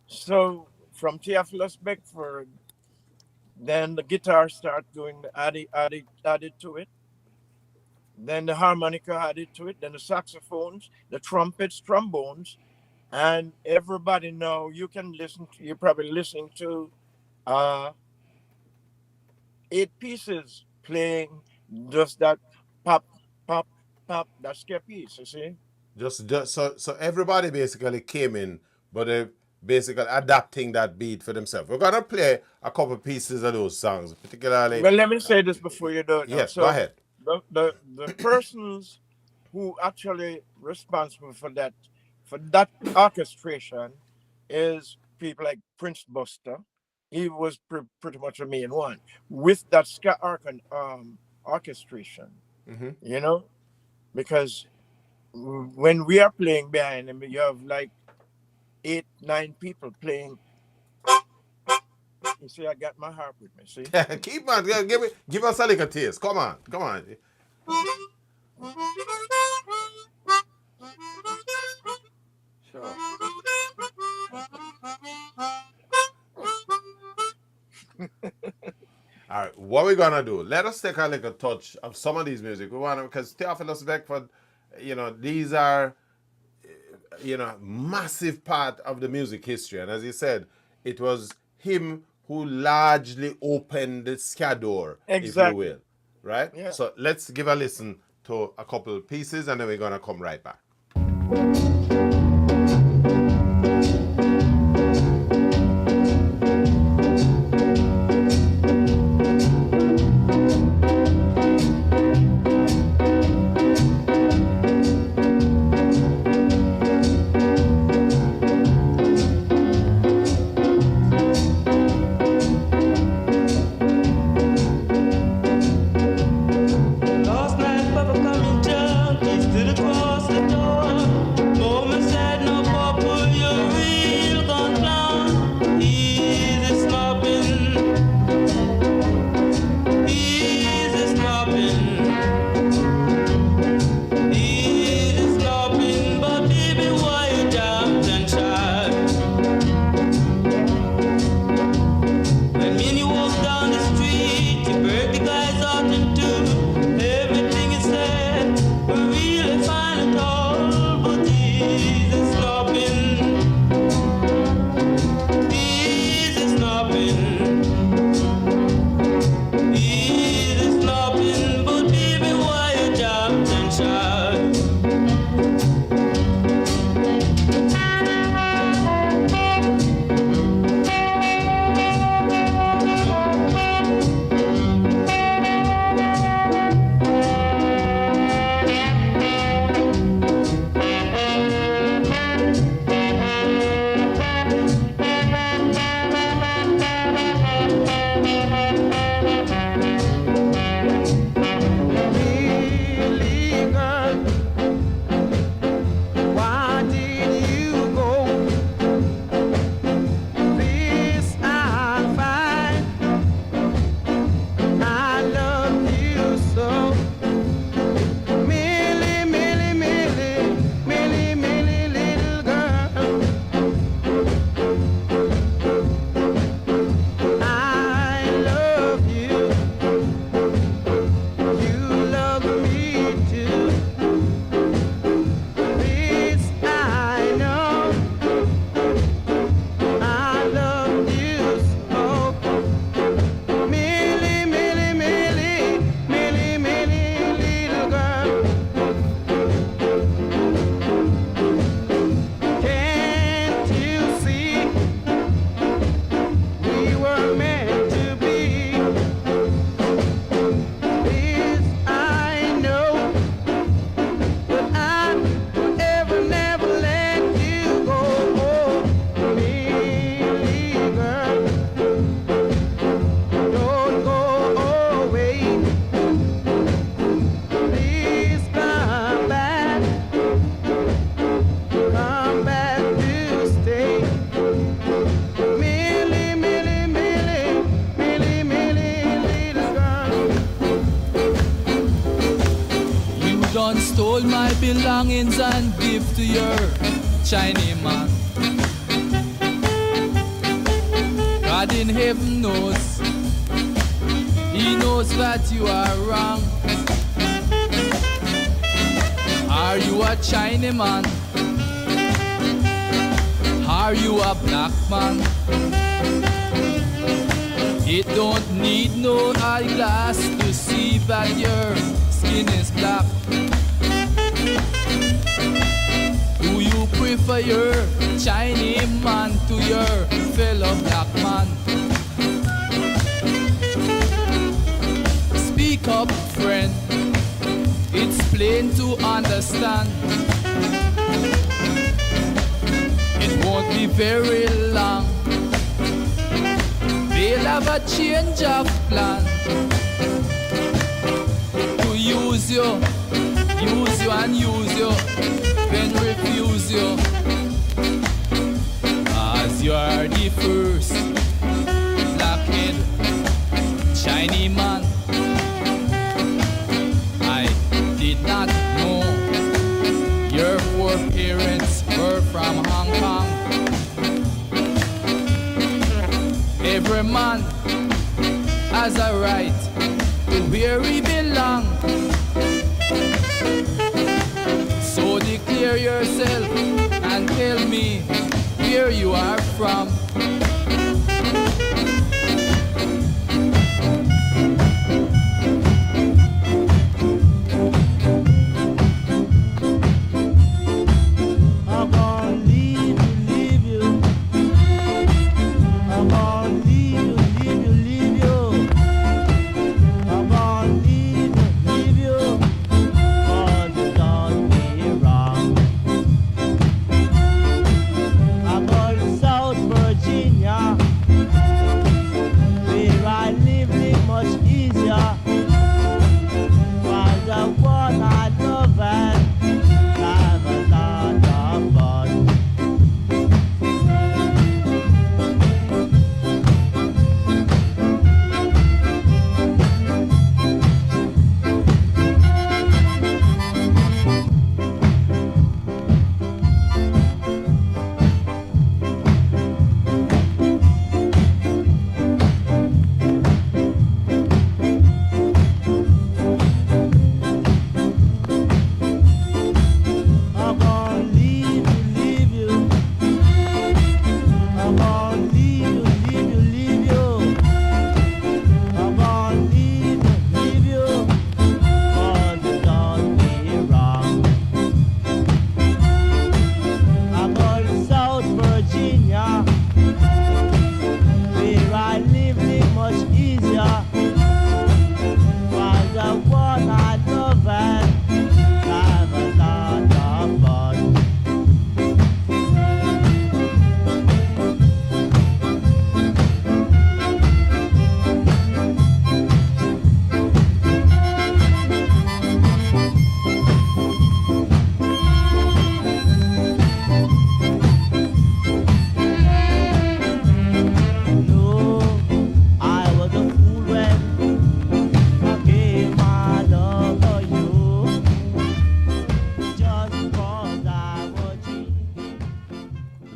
So from Theophilus Beckford, then the guitar started doing the added to it. Then the harmonica added to it. Then the saxophones, the trumpets, trombones, and everybody know you can listen to. You're probably listening to 8 pieces playing just that pop, pop, pop. That's their piece. You see. Just so everybody basically came in, but they basically adapting that beat for themselves. We're gonna play a couple pieces of those songs, particularly. Well, let me say this before you do it. Yes, So go ahead. The persons who actually responsible for that orchestration is people like Prince Buster. He was pretty much a main one with that ska orchestration. Mm-hmm. You know, because when we are playing behind him, you have like 8, 9 people playing. You see, I got my harp with me. See, Keep on, give us a little taste. Come on. sure. All right, what we're gonna do? Let us take a little touch of some of these music. We want to, because Theophilus Beckford, these are, massive part of the music history. And as you said, it was him who largely opened the ska door, if you will, right? Yeah. So let's give a listen to a couple of pieces, and then we're gonna come right back. Last night, Papa coming junkies to the cross the door. my belongings and give to your Chinese man. God in heaven knows, He knows that you are wrong. Are you a Chinese man? Are you a black man? It don't need no eyeglass to see that your skin is black. Do you prefer your Chinese man to your fellow black man? Speak up, friend. It's plain to understand. It won't be very long. They'll have a change of plan to use you and use you, then refuse you. As you are the first blackhead Chinese man, I did not know your foreparents were from Hong Kong. Every man has a right to where he belong. So declare yourself and tell me where you are from.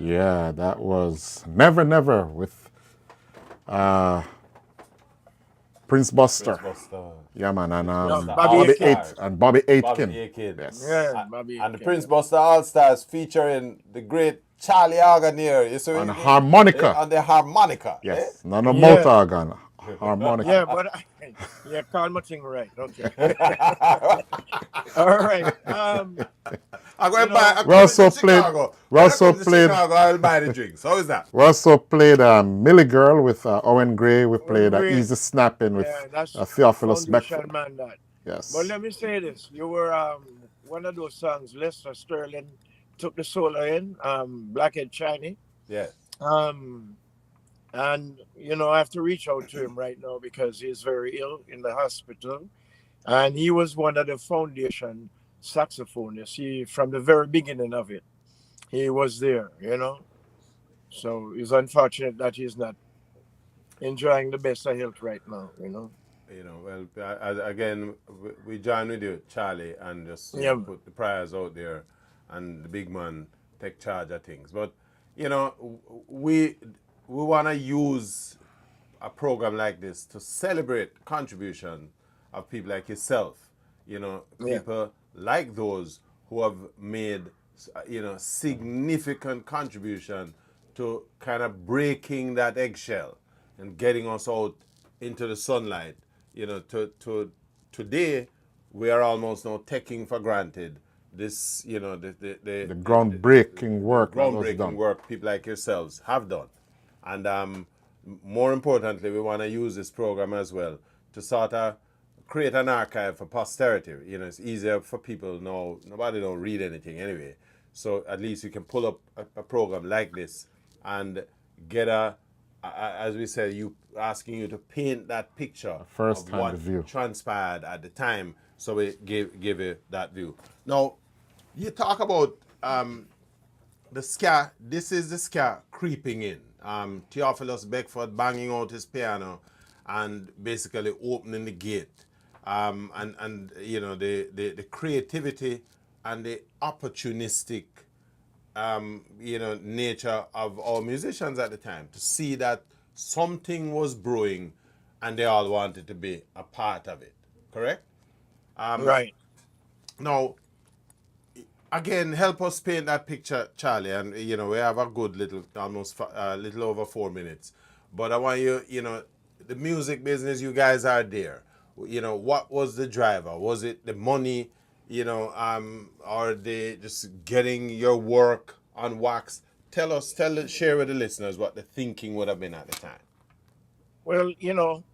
Yeah, that was Never Never with Prince Buster. Yeah, man, and Bobby Aitken. Bobby Aitken. Yes. Yeah, Bobby And the Aitken. Prince Buster All Stars featuring the great Charlie Organaire. You see On harmonica. On the harmonica. Yes. Not a motor organ. Harmonica. Yeah, but call my thing right. Okay. All right. We also played. I'll buy the drinks. How is that? We also played Millie Girl with Owen Gray. We played Easy Snapping with Theophilus Beckford. Man, that. Yes. But let me say this: you were one of those songs. Lester Sterling took the solo in, Blackhead Chinese. Yeah. And I have to reach out to him right now because he's very ill in the hospital, and he was one of the foundation saxophonists. From the very beginning of it, he was there. So it's unfortunate that he's not enjoying the best of health right now. You know, well, again, we join with you, Charlie, and just Yeah. put the prayers out there, and the big man take charge of things. But you know, we want to use a program like this to celebrate contribution of people like yourself. You know, Yeah. people like those who have made significant contribution to kind of breaking that eggshell and getting us out into the sunlight. You know, today we are almost now taking for granted this, you know, the groundbreaking work that was groundbreaking done. work people like yourselves have done. And more importantly, we want to use this program as well to sort of create an archive for posterity. You know, it's easier for people now. Nobody don't read anything anyway. So at least you can pull up a program like this and get as we said, asking you to paint that picture First of hand what view. transpired at the time. So we give you that view. Now, you talk about the ska. This is the ska creeping in. Theophilus Beckford banging out his piano and basically opening the gate. And you know, the creativity and the opportunistic nature of our musicians at the time, to see that something was brewing and they all wanted to be a part of it. Correct? Right. Now, again, help us paint that picture, Charlie. And you know, we have a good little, almost little over 4 minutes. But I want you, you know, the music business, you guys are there. You know, what was the driver? Was it the money, you know, or the just getting your work on wax? Share with the listeners what the thinking would have been at the time. Well, you know,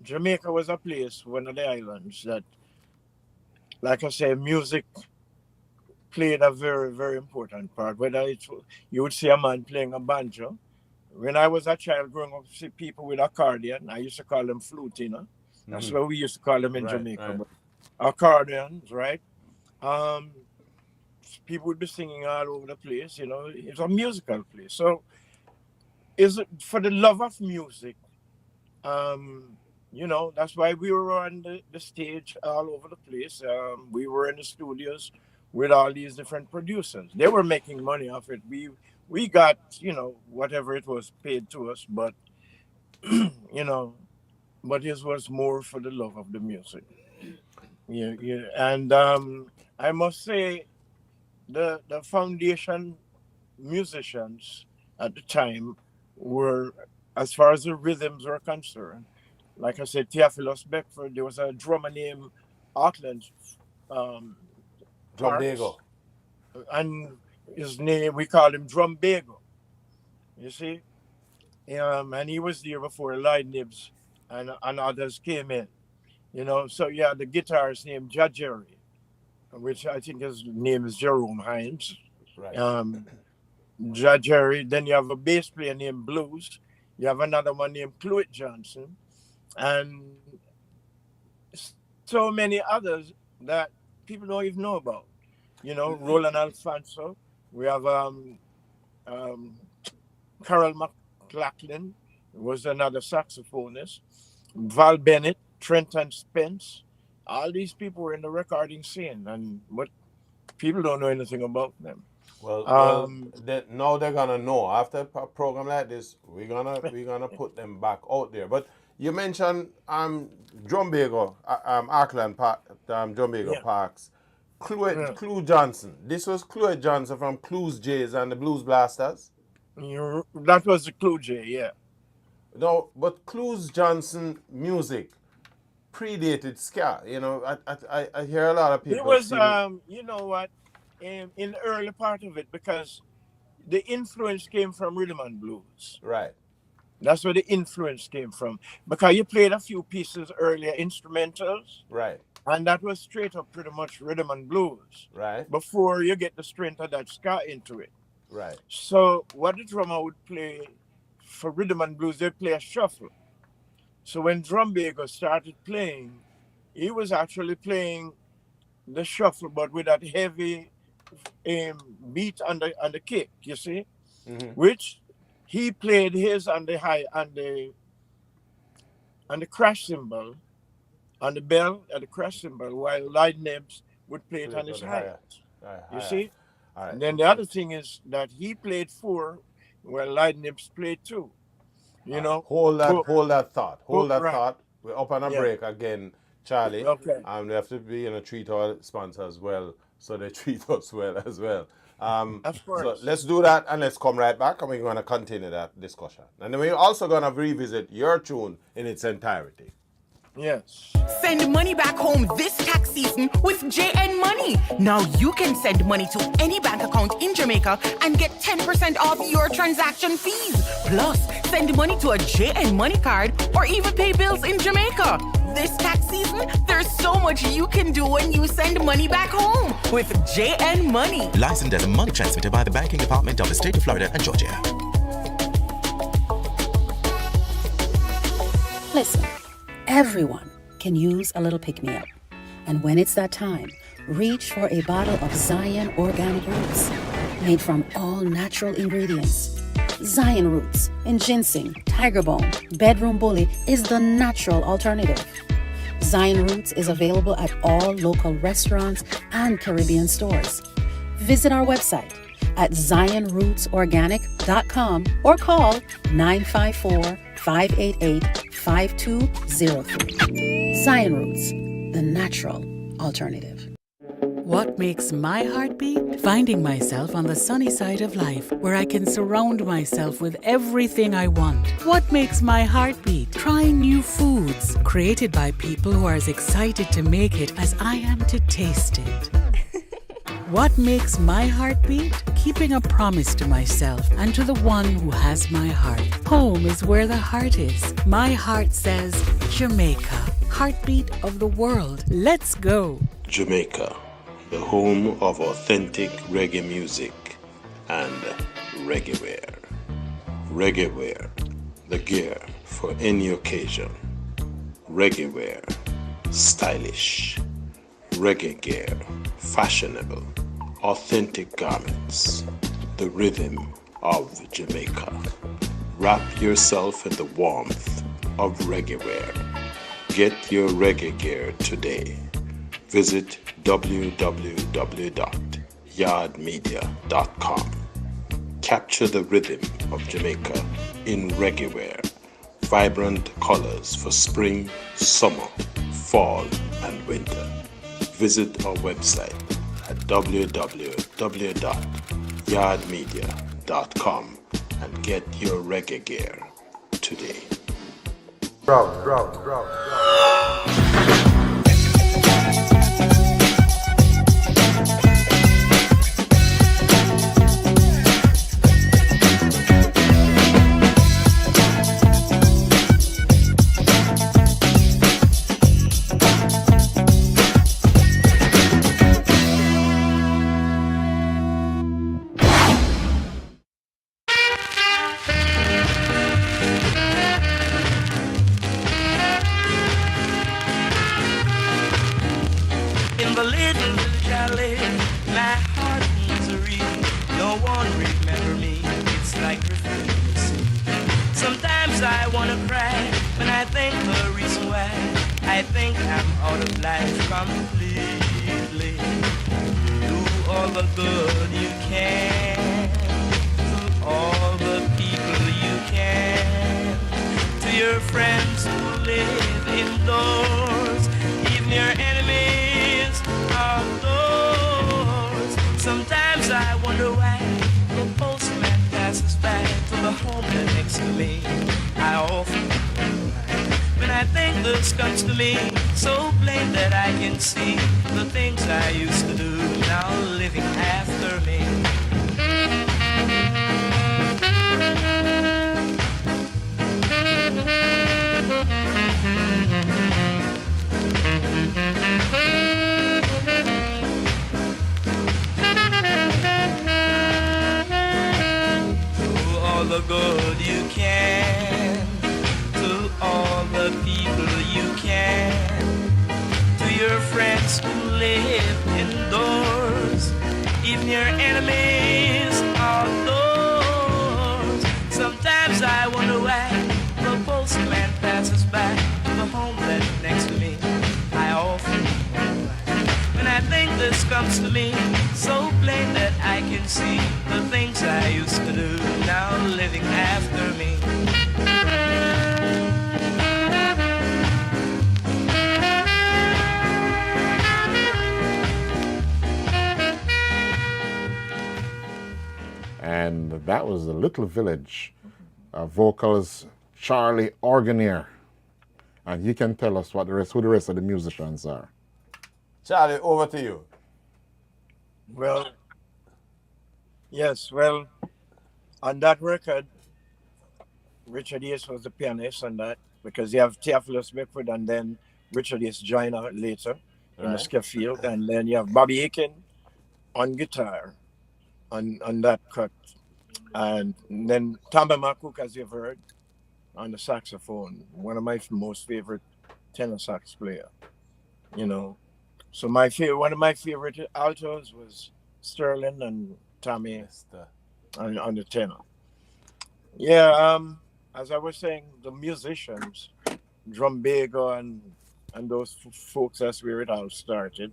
Jamaica was a place, one of the islands that, like I say, music played a very, very important part. Whether you would see a man playing a banjo. When I was a child growing up, see people with accordion. I used to call them flute, you know. That's what we used to call them in Jamaica. Right. But accordions, right? People would be singing all over the place, you know. It's a musical place. So, is it for the love of music? You know, that's why we were on the stage all over the place. We were in the studios with all these different producers. They were making money off it. We got, you know, whatever it was paid to us, but you know, but it was more for the love of the music. Yeah. And I must say, the foundation musicians at the time were, as far as the rhythms were concerned, like I said, Theophilus Beckford. There was a drummer named Auckland Drumbago. and his name, we called him Drumbago. You see? And he was there before Lloyd Nibs and others came in. You know, so yeah, the guitarist named Jerry, which I think his name is Jerome Hines. Right. Jerry. Then you have a bass player named Blues. You have another one named Cluet Johnson. And so many others that people don't even know about. You know, Roland Alfonso. We have Carol McLachlan, was another saxophonist. Val Bennett, Trenton Spence. All these people were in the recording scene, but people don't know anything about them. Well, now they're gonna know. After a program like this, we're gonna put them back out there. But you mentioned Drumbago, Auckland Park, Drumbago Parks, Clue Johnson. This was Clue Johnson from Clues Jays and the Blues Blasters. That was the Clue Jay, yeah. No, but Clues Johnson music predated ska. You know, I hear a lot of people. It was, you know what, in the early part of it, because the influence came from rhythm and blues. Right. That's where the influence came from. Because you played a few pieces earlier, instrumentals. Right. And that was straight up pretty much rhythm and blues. Right. Before you get the strength of that ska into it. Right. So what the drummer would play for rhythm and blues, they'd play a shuffle. So when Drumbago started playing, he was actually playing the shuffle, but with that heavy beat on the kick, you see, which he played his on the high, on the and the crash cymbal on the bell and the crash cymbal, while Lloyd Nibs would play it on his hi-hat. You see? And then the other thing is that he played 4, while Lloyd Nibs played 2. You know? Hold that thought. Right. Thought. We're up on a break again, Charlie. Okay. We have to be treat our sponsors well, so they treat us well as well. Of course. So let's do that, and let's come right back, and we're going to continue that discussion. And then we're also going to revisit your tune in its entirety. Yes. Send money back home this tax season with JN Money. Now you can send money to any bank account in Jamaica and get 10% off your transaction fees. Plus, send money to a JN Money card or even pay bills in Jamaica. This tax season, there's so much you can do when you send money back home with JN Money. Licensed as a money transmitter by the Banking Department of the State of Florida and Georgia. Listen, everyone can use a little pick-me-up. And when it's that time, reach for a bottle of Zion Organic Roots, made from all natural ingredients. Zion Roots and ginseng, tiger bone, bedroom bully is the natural alternative. Zion Roots is available at all local restaurants and Caribbean stores. Visit our website at zionrootsorganic.com or call 954-588-5203. Zion Roots, the natural alternative. What makes my heart beat? Finding myself on the sunny side of life, where I can surround myself with everything I want. What makes my heart beat? Trying new foods, created by people who are as excited to make it as I am to taste it. What makes my heart beat? Keeping a promise to myself and to the one who has my heart. Home is where the heart is. My heart says, Jamaica, heartbeat of the world. Let's go. Jamaica, the home of authentic reggae music and reggae wear. Reggae wear, the gear for any occasion. Reggae wear, stylish. Reggae gear, fashionable. Authentic garments, the rhythm of Jamaica. Wrap yourself in the warmth of reggae wear. Get your reggae gear today. Visit www.yardmedia.com. Capture the rhythm of Jamaica in reggae wear. Vibrant colors for spring, summer, fall, and winter. Visit our website at www.yardmedia.com and get your reggae gear today. In the little chalet, my heart misery. No one remember me. It's like Christmas. Sometimes I wanna cry when I think the reason why. I think I'm out of life completely. Do all the good you can to all the people you can. To your friends who live indoors, even your enemies outdoors. Sometimes I wonder why the postman passes by to the home next to me. I often wonder when I think this comes to me, so plain that I can see the things I used to do now living after me. The good you can, to all the people you can, to your friends who live indoors, even your enemies outdoors. Sometimes I wonder why the postman passes by can see the things I used to do now living after me. And that was the Little Village. Vocals Charlie Organaire. And you can tell us what who the rest of the musicians are. Charlie, over to you. Well, yes, well, on that record, Richard Yates was the pianist on that, because you have Theophilus Beckford and then Richard Yates joined out later in the skiff field, and then you have Bobby Aiken on guitar on that cut, and then Tamba McCook, as you've heard, on the saxophone, one of my most favorite tenor sax player, you know. So one of my favorite altos was Sterling and Tommy on the tenor. Yeah, as I was saying, the musicians, Drumbago and those folks, that's where it all started.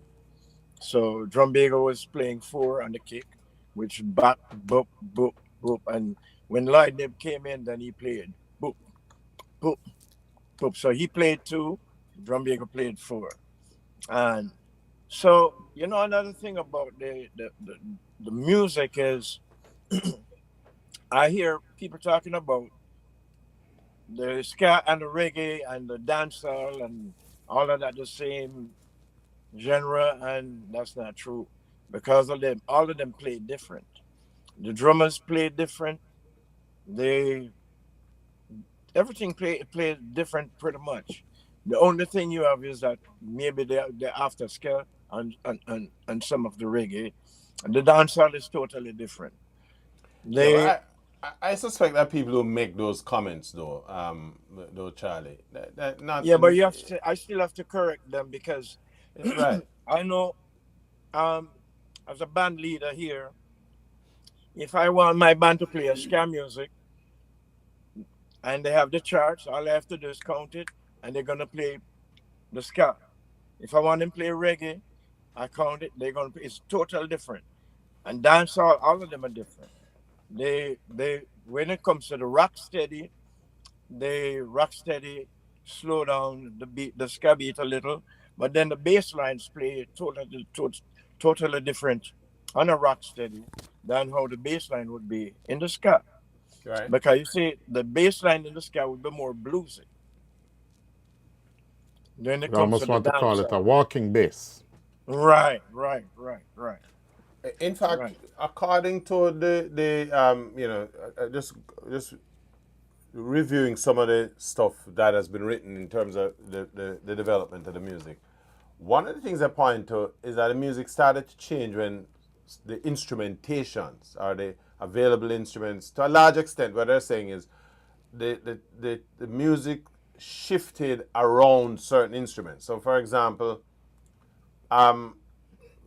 So Drumbago was playing 4 on the kick, which bop, boop, boop, boop. And when Lloyd Nib came in, then he played boop, boop, boop. So he played 2, Drumbago played 4. And so, you know, another thing about the music is I hear people talking about the ska and the reggae and the dancehall and all of that the same genre, and that's not true, because all of them played different. The drummers played different. Everything played different pretty much. The only thing you have is that maybe the after ska and some of the reggae, and the dancehall is totally different. I suspect that people who make those comments, though, Charlie, but I still have to correct them, because right. I know, as a band leader here, if I want my band to play a ska music and they have the charts, all I have to do is count it, and they're gonna play the ska. If I want them to play reggae, I count it, they're gonna play. It's totally different. And dancehall, all of them are different. They when it comes to the rock steady slow down the beat, the ska beat a little, but then the bass lines play totally different on a rock steady than how the bass line would be in the ska. Right. Because you see, the bass line in the ska would be more bluesy. Then it You comes almost to want the to call it dancehall. a walking bass. Right. In fact, according to just reviewing some of the stuff that has been written in terms of the development of the music, one of the things I point to is that the music started to change when the instrumentations, or the available instruments, to a large extent, what they're saying is the music shifted around certain instruments. So, for example,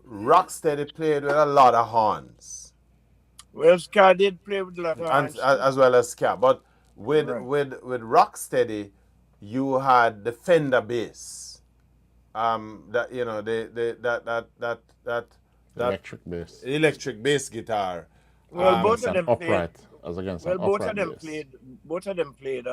Rocksteady played with a lot of horns. Well, ska did play with a lot of horns, as well as ska. But with Rocksteady, you had the Fender bass. That you know that electric bass. Electric bass guitar. Well, both of them upright played. as against Well, an both upright of them bass. played. Both of them played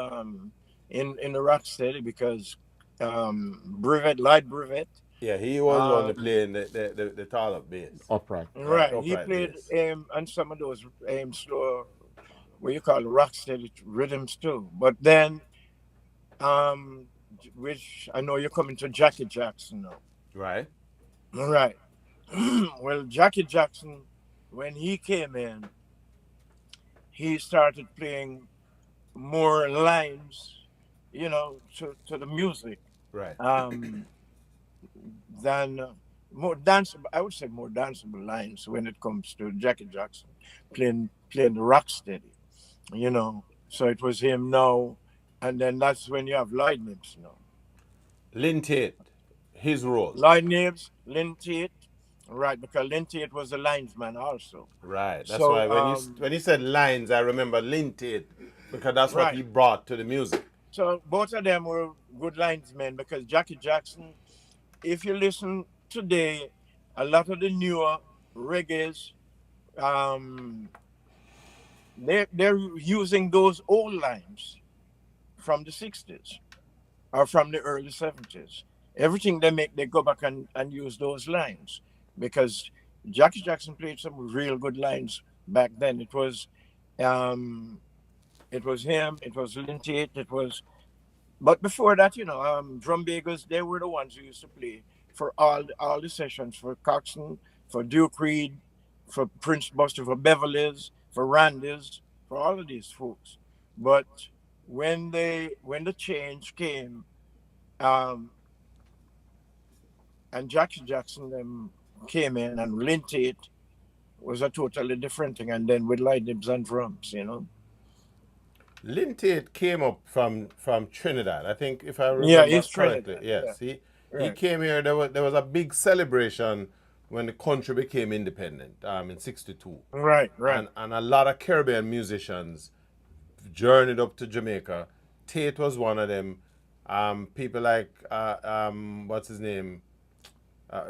in the Rocksteady, because Lloyd Brevet. Yeah, he was on the playing the taller bass. Upright. Right. Upright He played bass. on some of those slow, what you call Rocksteady rhythms too. But then, which I know you're coming to Jackie Jackson now. Right. Right. Well, Jackie Jackson, when he came in, he started playing more lines, you know, to the music. Right. Than more danceable. I would say more danceable lines when it comes to Jackie Jackson playing the Rocksteady, you know. So it was him now, and then that's when you have Lloyd Nibs now. Lynn Tate, his role. Lloyd Nibs, Lynn Tate, right? Because Lynn Tate was the linesman also. Right. That's so, why when you said lines, I remember Lynn Tate, because that's what he brought to the music. So both of them were good linesmen, because Jackie Jackson, if you listen today, a lot of the newer reggaes um, they're using those old lines from the 60s or from the early 70s. Everything they make, they go back and use those lines because Jackie Jackson played some real good lines back then. Um, it was him, it was Linty, it was. But before that, drum bagers, they were the ones who used to play for all the sessions for Coxsone, for Duke Reed, for Prince Buster, for Beverly's, for Randy's, for all of these folks. But when the change came, um, and Jackie Jackson came in and Linty was a totally different thing. And then with light dips and drums. Linty came up from Trinidad. I think if I Yeah, remember he's correctly. Trinidad. Yes. Yeah, He right. came here. There was a big celebration when the country became independent in '62. Right. And a lot of Caribbean musicians journeyed up to Jamaica. Tate was one of them. People like what's his name?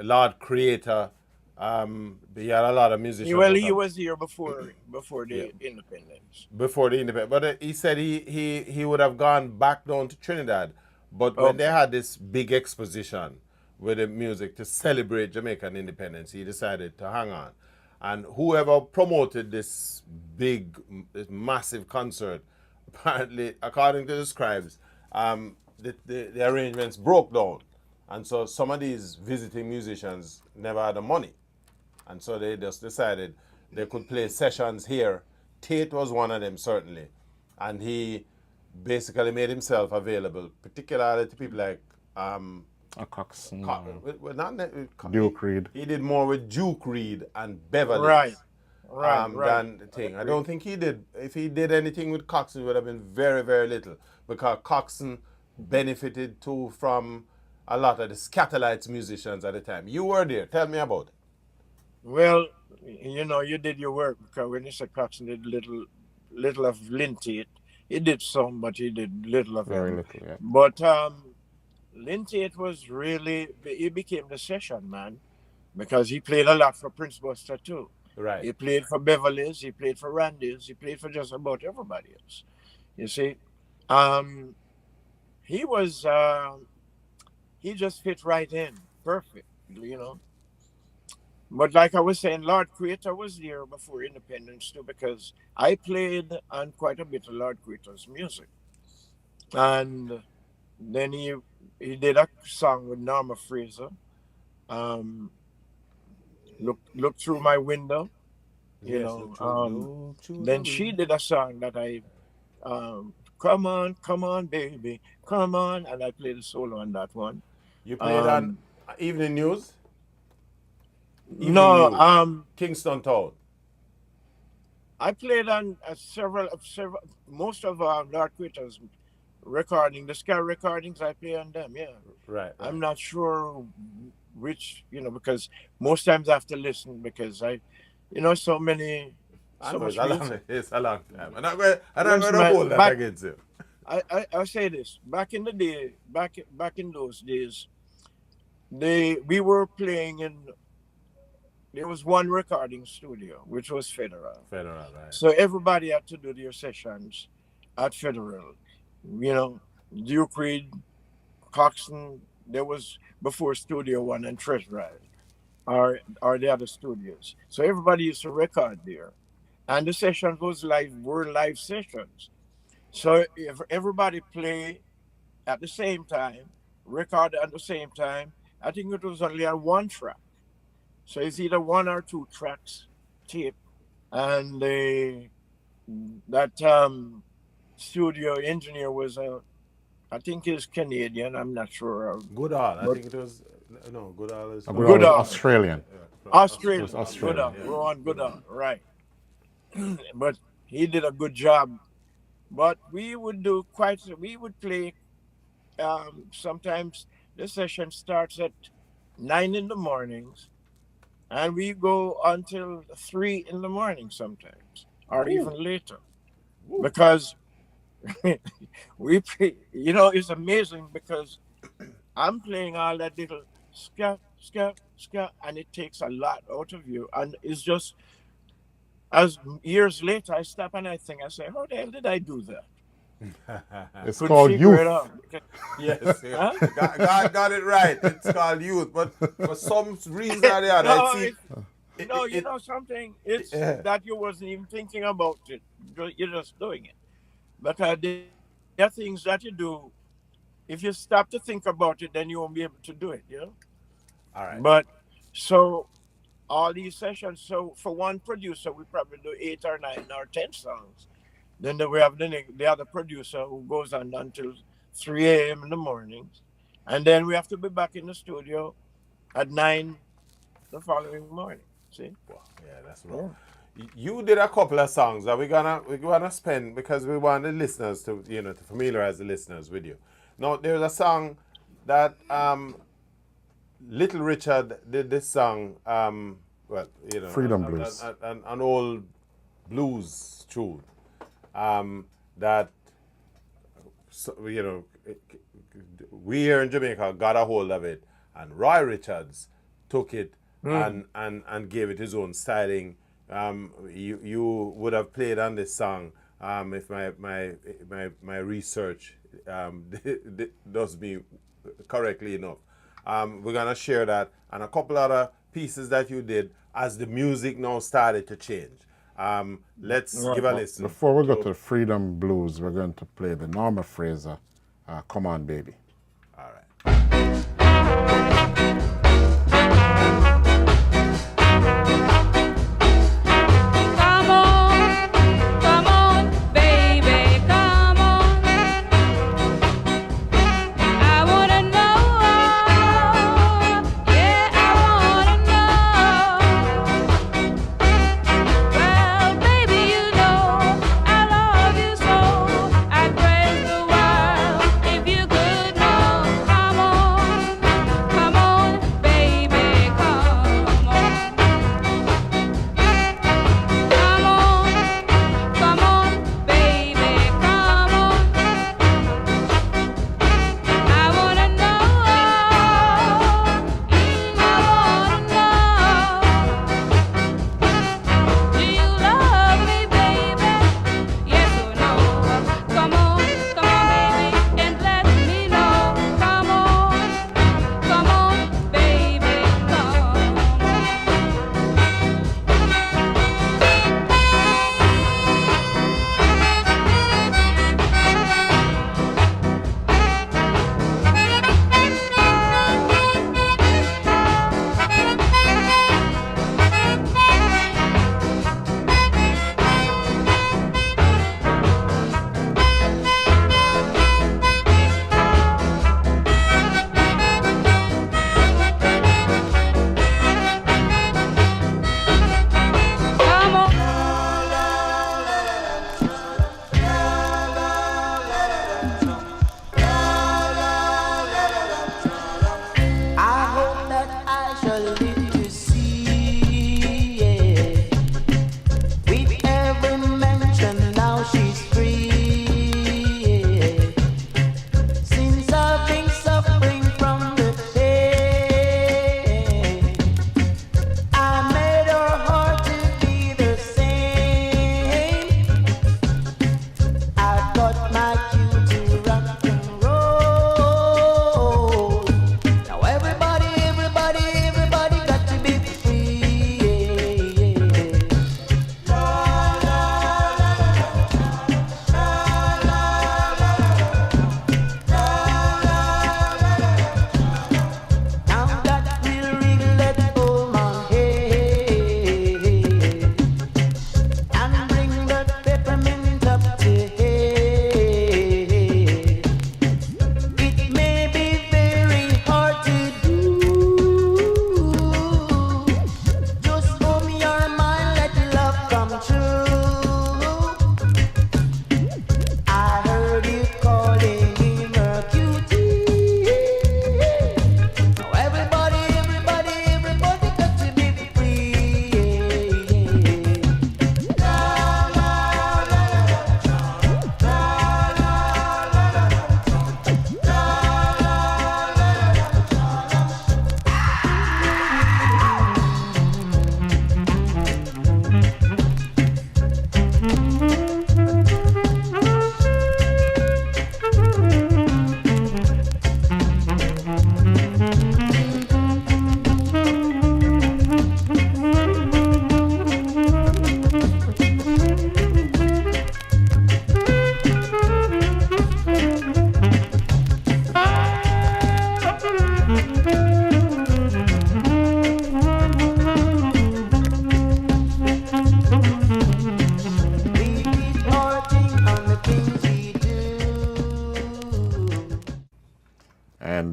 Lord Creator. He had a lot of musicians. Well, he was here before Yeah. the independence. Before the independence. But he said he would have gone back down to Trinidad. But when they Okay. had this big exposition with the music to celebrate Jamaican independence, he decided to hang on. And whoever promoted this this massive concert, apparently, according to the scribes, the arrangements broke down. And so some of these visiting musicians never had the money. And so they just decided they could play sessions here. Tate was one of them, certainly. And he basically made himself available, particularly to people like A Coxsone. Duke Reed. He did more with Duke Reed and Beverly Right. than the thing. I don't think he did. If he did anything with Coxsone, it would have been very, very little, because Coxsone benefited too from a lot of the Scatterlights musicians at the time. You were there. Tell me about it. Well, you did your work because when Mr. Coxon did little of Linty, he did some, but he did little of Very him. little, yeah. But Linty was really he became the session man because he played a lot for Prince Buster too. Right. He played for Beverly's, he played for Randy's, he played for just about everybody else. You see, he was he just fit right in, perfect. But like I was saying, Lord Creator was there before independence too, because I played on quite a bit of Lord Creator's music. And then he did a song with Norma Fraser. Look through my window. Then she did a song that I come on, baby, come on, and I played a solo on that one. You played on Evening News? No, Kingston Town. I played on several, most of Lord Creator's recording, the Sky recordings. I play on them. Yeah, right. I'm not sure which, because most times I have to listen because so many. It's a long time. I'm not going to hold that against you. I say this. Back in the day, back in those days, we were playing in. There was one recording studio, which was Federal. Federal, right. So everybody had to do their sessions at Federal. Duke Reed, Coxsone, there was before Studio One and Treasure or the other studios. So everybody used to record there. And the sessions were live sessions. So if everybody play at the same time, record at the same time, I think it was only on one track. So it's either one or two tracks tape, and that studio engineer was I think he's Canadian. I'm not sure. Goodall. I think it was Goodall is Goodall. Australian. Australian. Australian. Goodall. Ron Goodall. Right. But he did a good job. But we would play. Sometimes the session starts at 9 in the mornings. And we go until 3 in the morning sometimes, or even later, because we play. It's amazing because I'm playing all that little ska, and it takes a lot out of you, and it's just as years later, I stop and I think, I say, how the hell did I do that? It's Couldn't called figure youth. it out. Yes, Huh? God got it right. It's called youth, but for some reason or the other, No, I see. you know something? It's that you wasn't even thinking about it. You're just doing it. But there are things that you do. If you stop to think about it, then you won't be able to do it, you know? All right. But so all these sessions, so for one producer, we probably do 8 or 9 or 10 songs. Then we have the other producer who goes on until 3 a.m. in the mornings. And then we have to be back in the studio at 9 the following morning. See? Wow. Yeah, that's right. Yeah. You did a couple of songs that we're gonna spend because we want the listeners to to familiarize the listeners with you. Now there's a song that Little Richard did this song. Freedom Blues. An old blues tune. That we here in Jamaica got a hold of it, and Roy Richards took it and gave it his own styling. You would have played on this song if my research does me correctly enough. We're gonna share that and a couple other pieces that you did as the music now started to change. Let's give a listen. Before we go to the Freedom Blues, we're going to play the Norma Fraser, Come On Baby. All right. Come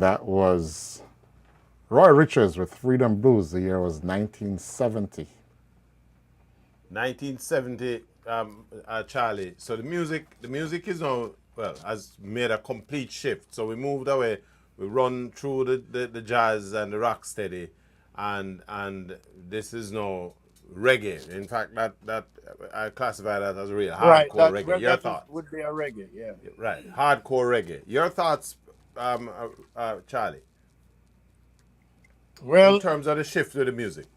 that was Roy Richards with Freedom Blues. The year was 1970. 1970, Charlie. So the music is now, well, has made a complete shift. So we moved away. We run through the jazz and the rock steady, and this is now reggae. In fact, that I classify that as a real hardcore reggae. Your thoughts? Would be a reggae, yeah. Right, hardcore reggae. Your thoughts, Charlie? Well, in terms of the shift of the music.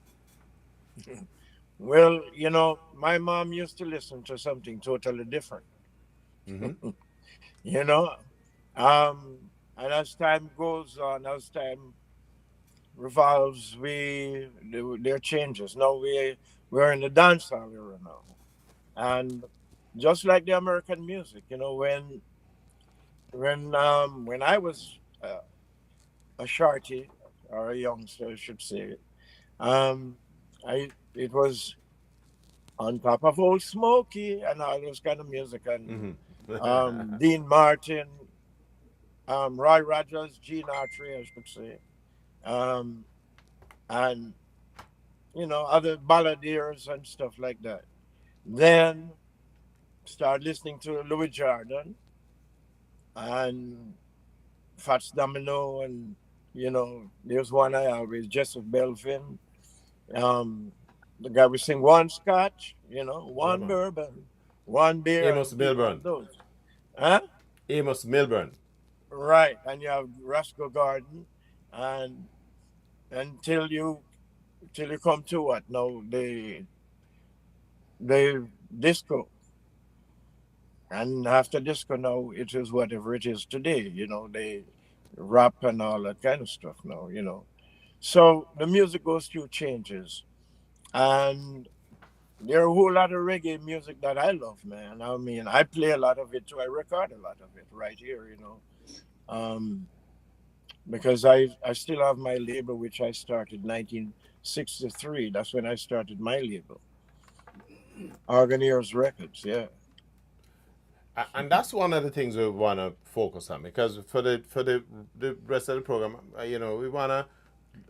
Well, you know, my mom used to listen to something totally different. Mm-hmm. You know, and as time goes on, as time revolves, there are changes. Now we're in the dancehall era now, and just like the American music, you know, when I was a shorty or a youngster, I should say, it was On Top of Old Smokey and all those kind of music, and Dean Martin, Roy Rogers, Gene Autry, I should say, and you know, other balladeers and stuff like that. Then start listening to Louis Jordan and Fats Domino, and you know, there's one I always, Joseph Belvin. The guy we sing one scotch, you know, one bourbon, one beer. Amos Milburn. Huh? Amos Milburn. Right, and you have Roscoe Garden, and until you come to what now, the disco, and after disco now it is whatever it is today. You know, they rap and all that kind of stuff now. You know, so the music goes through changes. And there are a whole lot of reggae music that I love, man. I mean, I play a lot of it too. I record a lot of it right here, you know. Because I still have my label, which I started 1963. That's when I started my label. Organaire's Records, yeah. And that's one of the things we want to focus on, because for the rest of the program, you know, we want to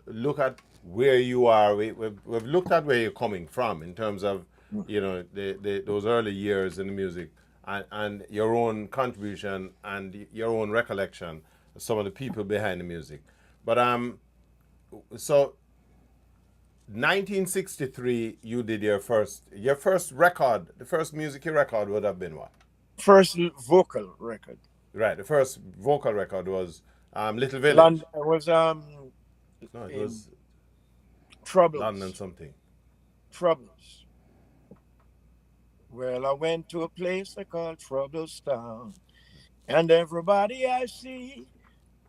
look at where you are. We've looked at where you're coming from in terms of, you know, those early years in the music, and your own contribution and your own recollection of some of the people behind the music. But so 1963, you did your first record. The first music you record would have been what? First vocal record. Right. The first vocal record was Little Village. It was no, it was Troubles. London something. Troubles. Well, I went to a place they call Troubles Town, and everybody I see,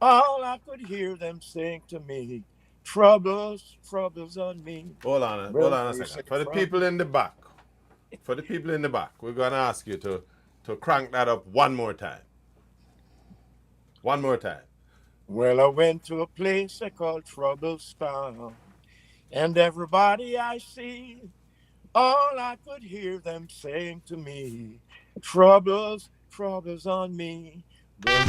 all I could hear them saying to me, troubles, troubles on me. Hold on a second. For the people in the back, we're gonna ask you to crank that up one more time. One more time. Well, I went to a place they call Troubles Town, and everybody I see, all I could hear them saying to me, troubles, troubles on me. Well, I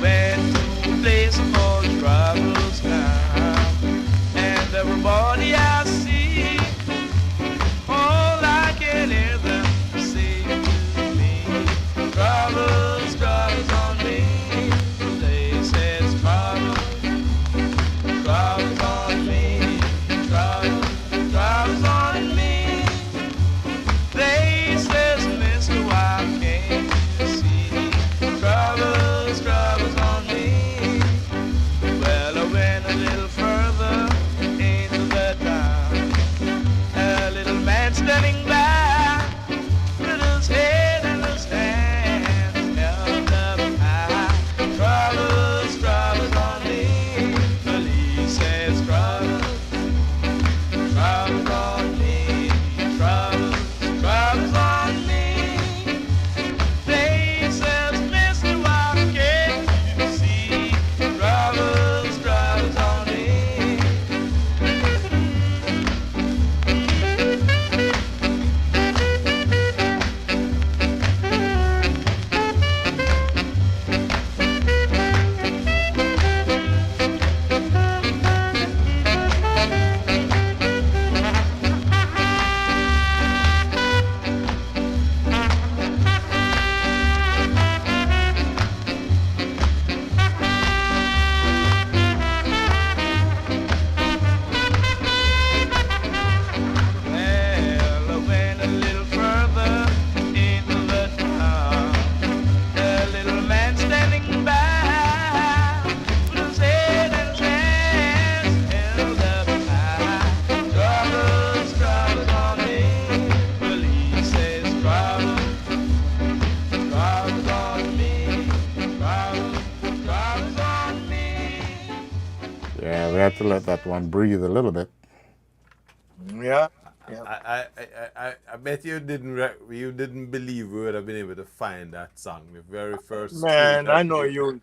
went to a place called Troubles Town, and everybody I see, all I can hear them say to me, troubles, troubles on me. They says troubles, troubles on me, troubles, troubles on me. Yeah, we had to let that one breathe a little bit. Yeah. I bet you didn't believe we would have been able to find that song, the very first. Man, I know you.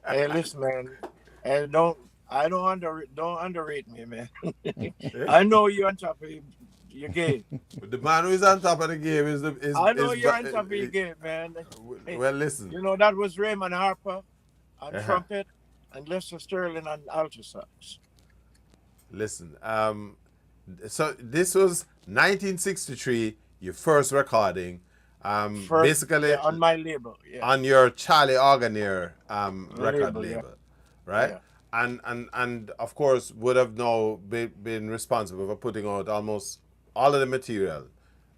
Hey, listen, man. And don't underrate me, man. I know you're on top of your game. The man who is on top of the game is I know you're on top of your game, man. Hey, well, listen. You know that was Raymond Harper on trumpet and Lester Sterling on alto sax. Listen, so this was 1963, your first recording. Basically on my label, on your Charlie Organaire record label, right? Yeah. And of course would have now been responsible for putting out almost all of the material.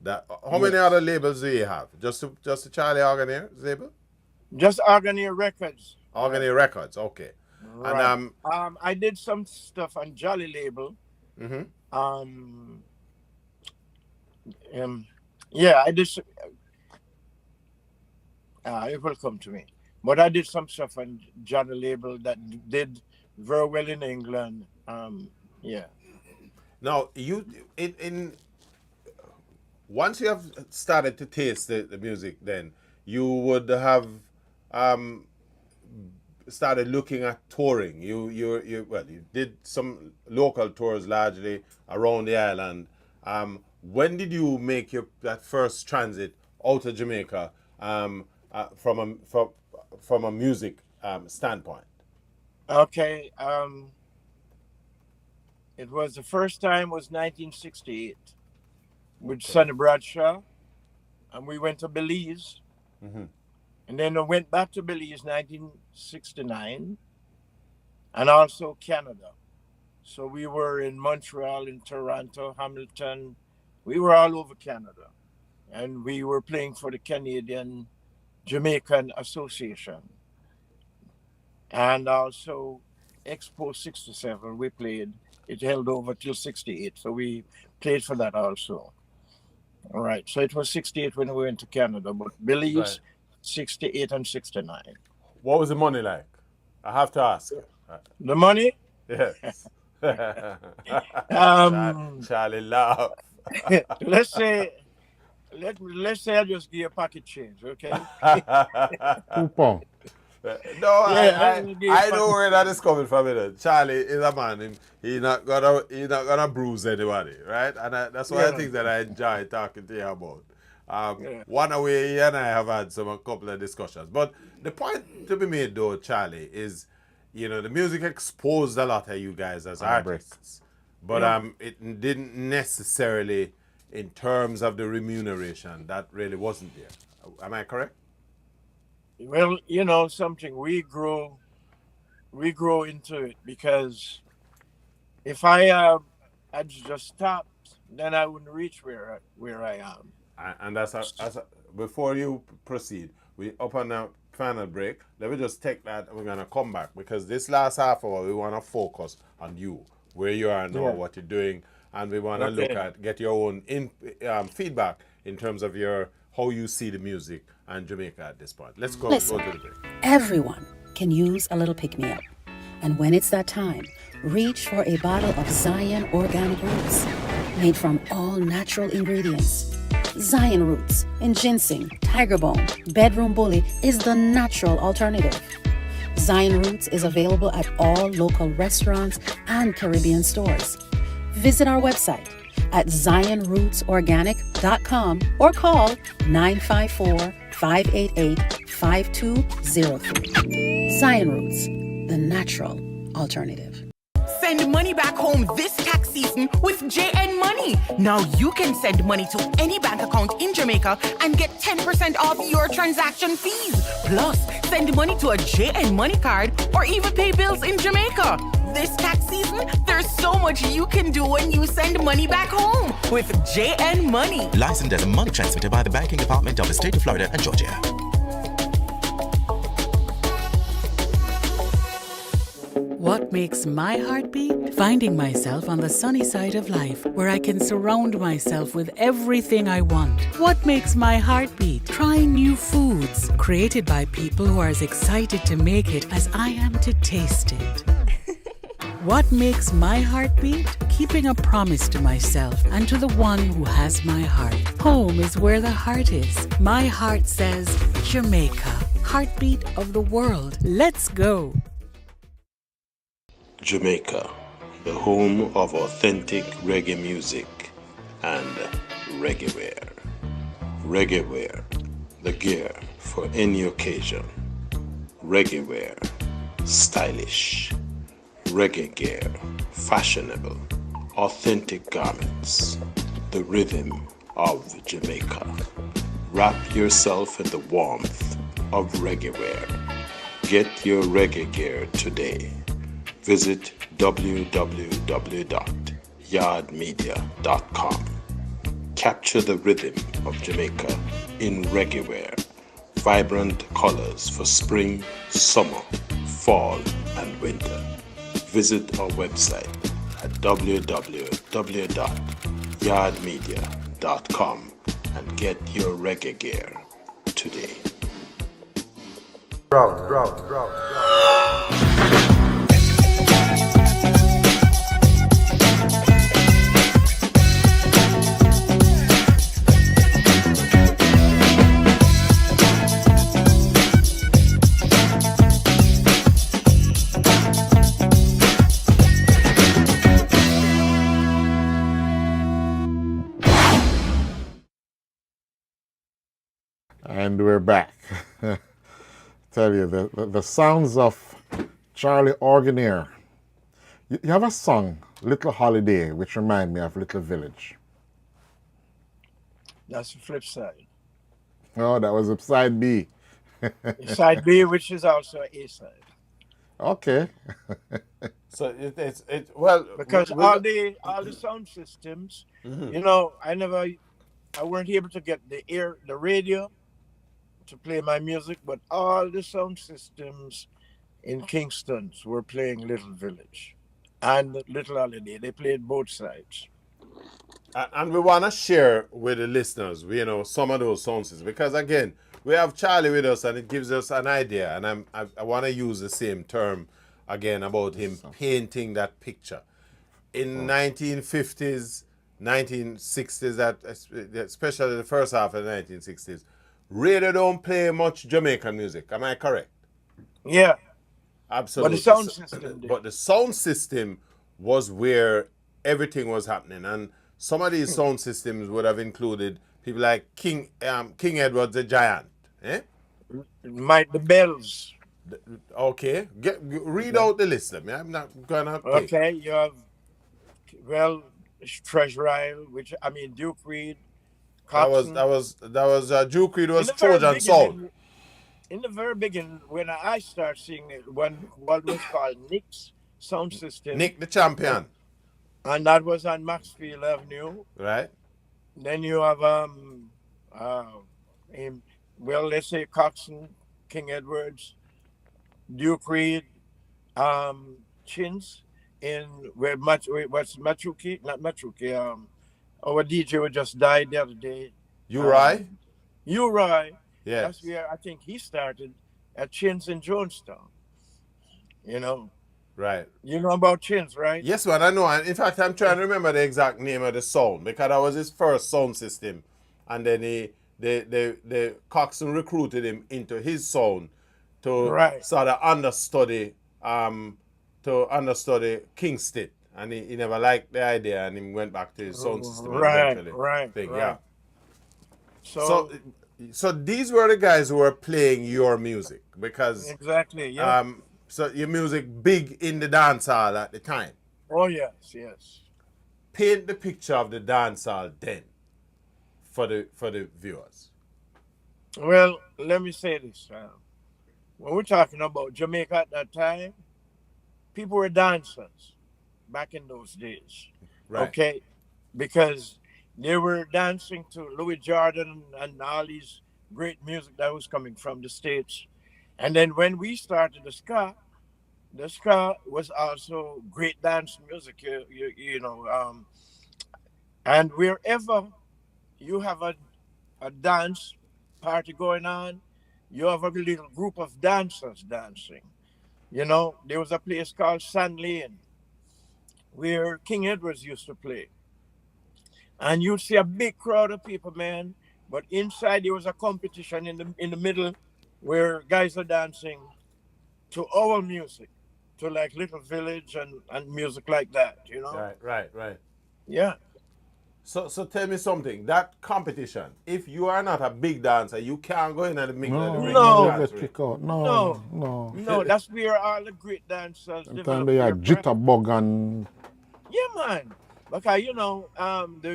How many other labels do you have? Just the Charlie Organaire label? Just Organaire Records. Organaire Records, okay. Right. And I did some stuff on Jolly label. Mm-hmm. Yeah, I did. It will come to me. But I did some stuff on Jolly label that did very well in England. Yeah. Now you once you have started to taste the music, then you would have started looking at touring. You did some local tours largely around the island. When did you make that first transit out of Jamaica from a music standpoint? Okay. It was the first time was 1968 with Sonny Bradshaw, and we went to Belize. Mm-hmm. And then I went back to Belize 1969 and also Canada. So we were in Montreal, in Toronto, Hamilton. We were all over Canada. And we were playing for the Canadian Jamaican Association. And also Expo 67, we played. It held over till 68. So we played for that also. All right. So it was 68 when we went to Canada, but Belize... Right. 68 and 69. What was the money like? I have to ask. The money? Yes. Charlie laugh. Let's say I just give you a pocket change, okay? Coupon. No, yeah, I know where that is coming from. Charlie is a man. He's not gonna bruise anybody, right? And that's one of the things that I enjoy talking to you about. One away, he and I have had a couple of discussions. But the point to be made, though, Charlie, is, the music exposed a lot of you guys as artists. But it didn't necessarily, in terms of the remuneration, that really wasn't there. Am I correct? Well, something, we grow into it, because if I had just stopped, then I wouldn't reach where I am. And before you proceed, we up on a final break. Let me just take that and we're going to come back, because this last half hour we want to focus on you, where you are now, what you're doing, and we want to get your own feedback in terms of how you see the music and Jamaica at this point. Let's go to the break. Everyone can use a little pick-me-up. And when it's that time, reach for a bottle of Zion Organic Roots, made from all natural ingredients. Zion Roots and ginseng, tiger bone, bedroom bully is the natural alternative. Zion Roots is available at all local restaurants and Caribbean stores. Visit our website at zionrootsorganic.com or call 954-588-5203. Zion Roots, the natural alternative. Send money back home this tax season with JN Money. Now you can send money to any bank account in Jamaica and get 10% off your transaction fees. Plus, send money to a JN Money card or even pay bills in Jamaica. This tax season, there's so much you can do when you send money back home with JN Money. Licensed as a money transmitter by the Banking Department of the State of Florida and Georgia. What makes my heart beat? Finding myself on the sunny side of life, where I can surround myself with everything I want. What makes my heart beat? Trying new foods, created by people who are as excited to make it as I am to taste it. What makes my heart beat? Keeping a promise to myself and to the one who has my heart. Home is where the heart is. My heart says Jamaica, heartbeat of the world. Let's go. Jamaica, the home of authentic reggae music and reggae wear. Reggae wear, the gear for any occasion. Reggae wear, stylish. Reggae gear, fashionable, authentic garments, the rhythm of Jamaica. Wrap yourself in the warmth of reggae wear. Get your reggae gear today. Visit www.yardmedia.com. Capture the rhythm of Jamaica in reggae wear. Vibrant colors for spring, summer, fall, and winter. Visit our website at www.yardmedia.com and get your reggae gear today. And we're back. Tell you, the sounds of Charlie Organaire. You have a song, Little Holiday, which remind me of Little Village. That's the flip side. Oh, that was side B. Side B, which is also A side. Okay. So it's well, because all the sound systems, you know, I weren't able to get the radio to play my music, but all the sound systems in Kingston were playing Little Village and Little Holiday. They played both sides. And we want to share with the listeners, you know, some of those sound systems, because again, we have Charlie with us, and it gives us an idea. And I want to use the same term again about him painting that picture in 1950s, 1960s, especially the first half of the 1960s. Radio don't play much Jamaican music. Am I correct? Yeah. Absolutely. But the sound system did. But the sound system was where everything was happening. And some of these sound systems would have included people like King Edward the Giant. Eh? The Bells. Okay. Read out the list. I'm not going to pick. Okay, you have, Treasure Isle, Duke Reed. Coxsone. That was Duke Reed was Trojan Sound. In the very beginning, when I started seeing it, what was called Nick's sound system. Nick the Champion. And that was on Maxfield Avenue. Right. Then you have let's say Coxsone, King Edwards, Duke Reed, Chins in Machuki, not Machuki, our DJ who just died the other day. Uri? Uri. Yes. That's where I think he started at Chins in Jonestown. You know. Right. You know about Chins, right? Yes, man, I know. In fact, I'm trying to remember the exact name of the sound because that was his first sound system. And then the Coxsone recruited him into his sound to sort of understudy Kingston. And he never liked the idea, and he went back to his sound system. Right. Yeah. So these were the guys who were playing your music because exactly. Yeah. So your music big in the dance hall at the time. Oh yes. Paint the picture of the dance hall then for the viewers. Well, let me say this. When we're talking about Jamaica at that time, people were dancers back in those days. Right. Okay? Because they were dancing to Louis Jordan and all these great music that was coming from the States. And then when we started the ska was also great dance music, you know. And wherever you have a dance party going on, you have a little group of dancers dancing. You know, there was a place called Sand Lane where King Edwards used to play. And you'd see a big crowd of people, man. But inside there was a competition in the middle where guys are dancing to our music, to like Little Village and music like that, you know? Right. Yeah. So tell me something. That competition, if you are not a big dancer, you can't go in and mix No, the ring no, and let dance kick ring. out. No, No. no, that's where all the great dancers Sometimes develop they are their craft. jitterbug and Yeah, man. Because, you know,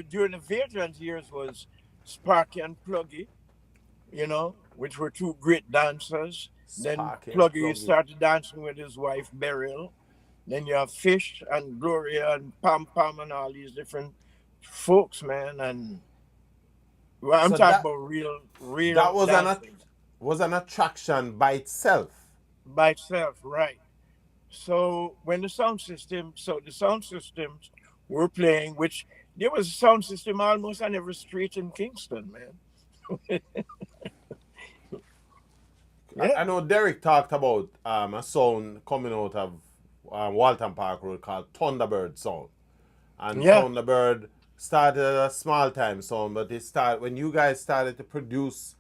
during the Veterans years was Sparky and Pluggy, you know, which were two great dancers. Then Sparky and Pluggy Pluggy. started dancing with his wife, Beryl. Then you have Fish and Gloria and Pam Pam and all these different folks, man. And well, I'm So talking that about real that dancing was an attraction by itself. by itself, right? So when the sound systems were playing, which there was a sound system almost on every street in Kingston, man. Yeah. I know Derek talked about a sound coming out of Walton Park Road called Thunderbird sound. And Yeah. Thunderbird started a small time sound, but when you guys started to produce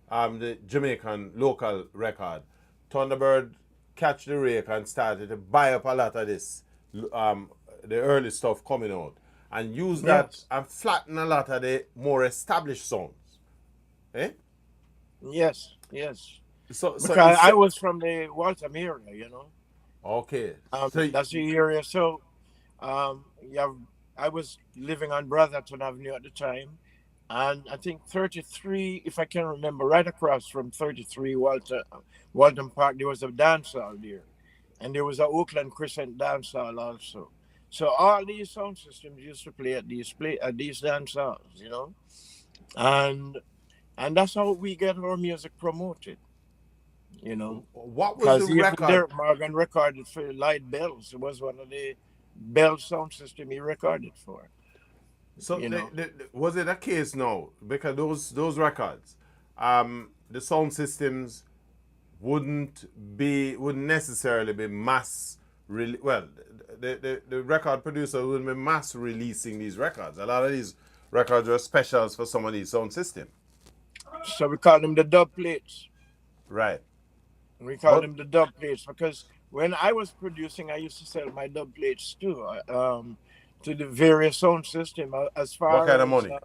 the Jamaican local record, Thunderbird catch the rake and started to buy up a lot of this, the early stuff coming out, and use that Yes. and flatten a lot of the more established sounds. Eh? Yes. So Because I was from the Waltham area, you know. okay. That's the area. So, yeah, I was living on Brotherton Avenue at the time, and I think 33, if I can remember, right across from 33 Walton Park, there was a dance hall there, and there was a Oakland Crescent dance hall also. So all these sound systems used to play at these dance halls, you know, and that's how we get our music promoted. You know, What was because the even record? Derek Morgan recorded for Light Bells. It was one of the Bell sound system he recorded for. So you know. was it a case now? Because those records, the sound systems wouldn't necessarily be the record producer wouldn't be mass releasing these records. A lot of these records are specials for some of these sound systems. So we call them the dub plates. Right. We call them the dub plates because when I was producing, I used to sell my dub plates too, to the various sound system. As far What kind of as, money?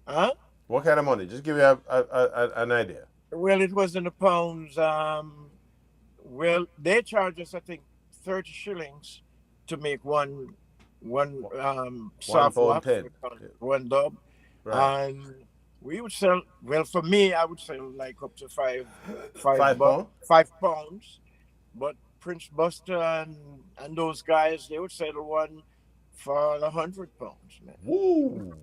Huh? What kind of money? Just give you an idea. Well, it was in the pounds. Well, they charge us, I think, 30 shillings to make one soft pound wax, 10. one dub. Right. And we would sell, well, for me, I would sell like up to five £5? £5. But Prince Buster and those guys, they would sell one for £100, man. Woo!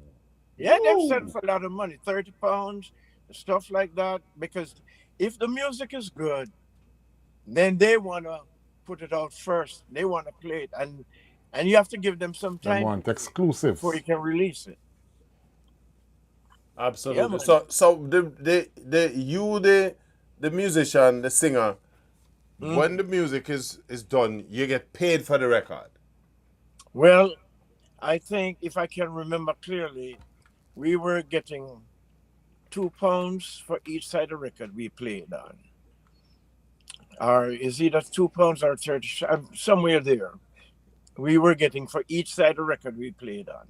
Yeah, they would sell for a lot of money, £30, stuff like that. Because if the music is good, then they want to put it out first. They want to play it. And you have to give them some they time want exclusives. before you can release it. Absolutely. Yeah, man. So the musician, the singer, when the music is done, you get paid for the record. Well, I think if I can remember clearly, we were getting £2 for each side of the record we played on. Or is either £2 or 30, somewhere there. We were getting for each side of the record we played on.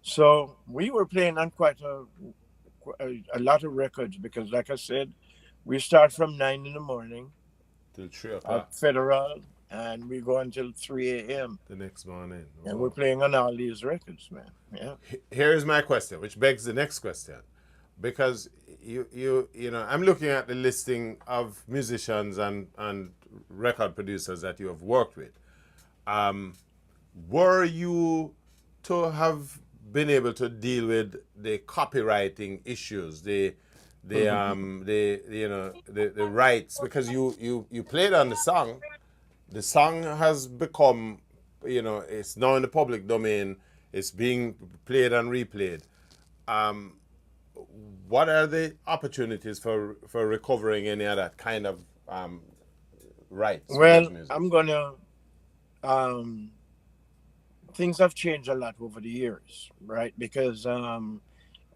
So we were playing on quite a lot of records because, like I said, we start from 9 in the morning Till 3 o'clock. at Federal, and we go until 3 a.m. The next morning. And we're playing on all these records, man. Yeah. Here's my question, which begs the next question. Because you know, I'm looking at the listing of musicians and record producers that you have worked with. Were you to have been able to deal with the copywriting issues, the rights, because you played on the song. The song has become, it's now in the public domain. It's being played and replayed. What are the opportunities for recovering any of that kind of rights? Well, I'm gonna things have changed a lot over the years, right? Because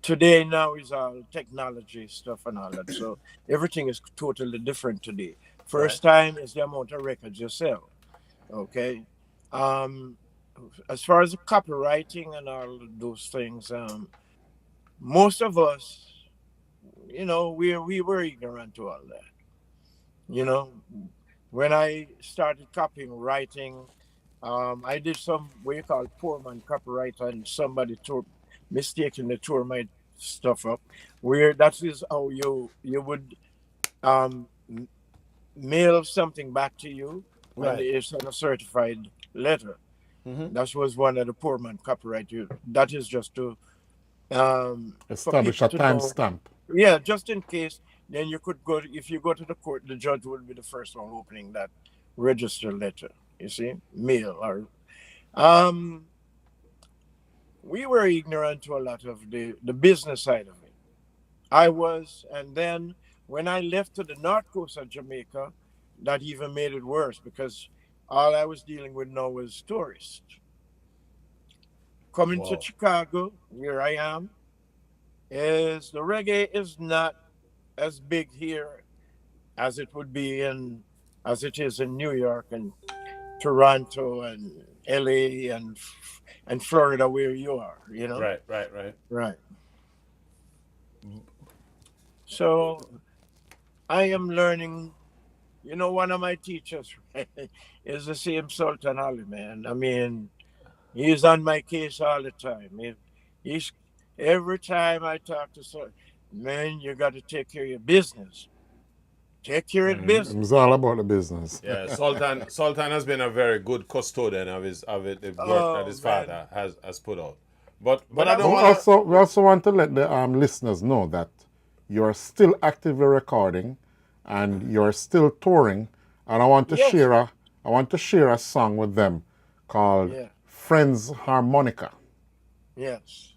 today now is all technology stuff and all that. So everything is totally different today. First time is the amount of records you sell. Okay. As far as the copywriting and all of those things, most of us, we were ignorant to all that. When I started copying writing, I did some what you call poor man copyright, and somebody mistakenly tore my stuff up. Where that is how you would mail something back to you, and it's on a certified letter. That was one of the poor man copyright. That is just to establish a timestamp. Yeah, just in case. Then you could go. If you go to the court, the judge will be the first one opening that registered letter. You see, mail or. We were ignorant to a lot of the business side of it. I was, and then when I left to the north coast of Jamaica, that even made it worse because all I was dealing with now was tourists. Coming to Chicago, where I am, the reggae is not as big here as it would be as it is in New York and Toronto and LA and Florida, where you are, Right. So I am learning. One of my teachers is the same Sultan Ali, man. I mean, he's on my case all the time. He's every time I talk to Sultan, man, you got to take care of your business. Take care of business. It's all about the business. Yeah, Sultan has been a very good custodian of the work that his father has put out. But I don't want to... We also want to let the listeners know that you're still actively recording and you're still touring, and I want to share a song with them called Friends Harmonica. Yes.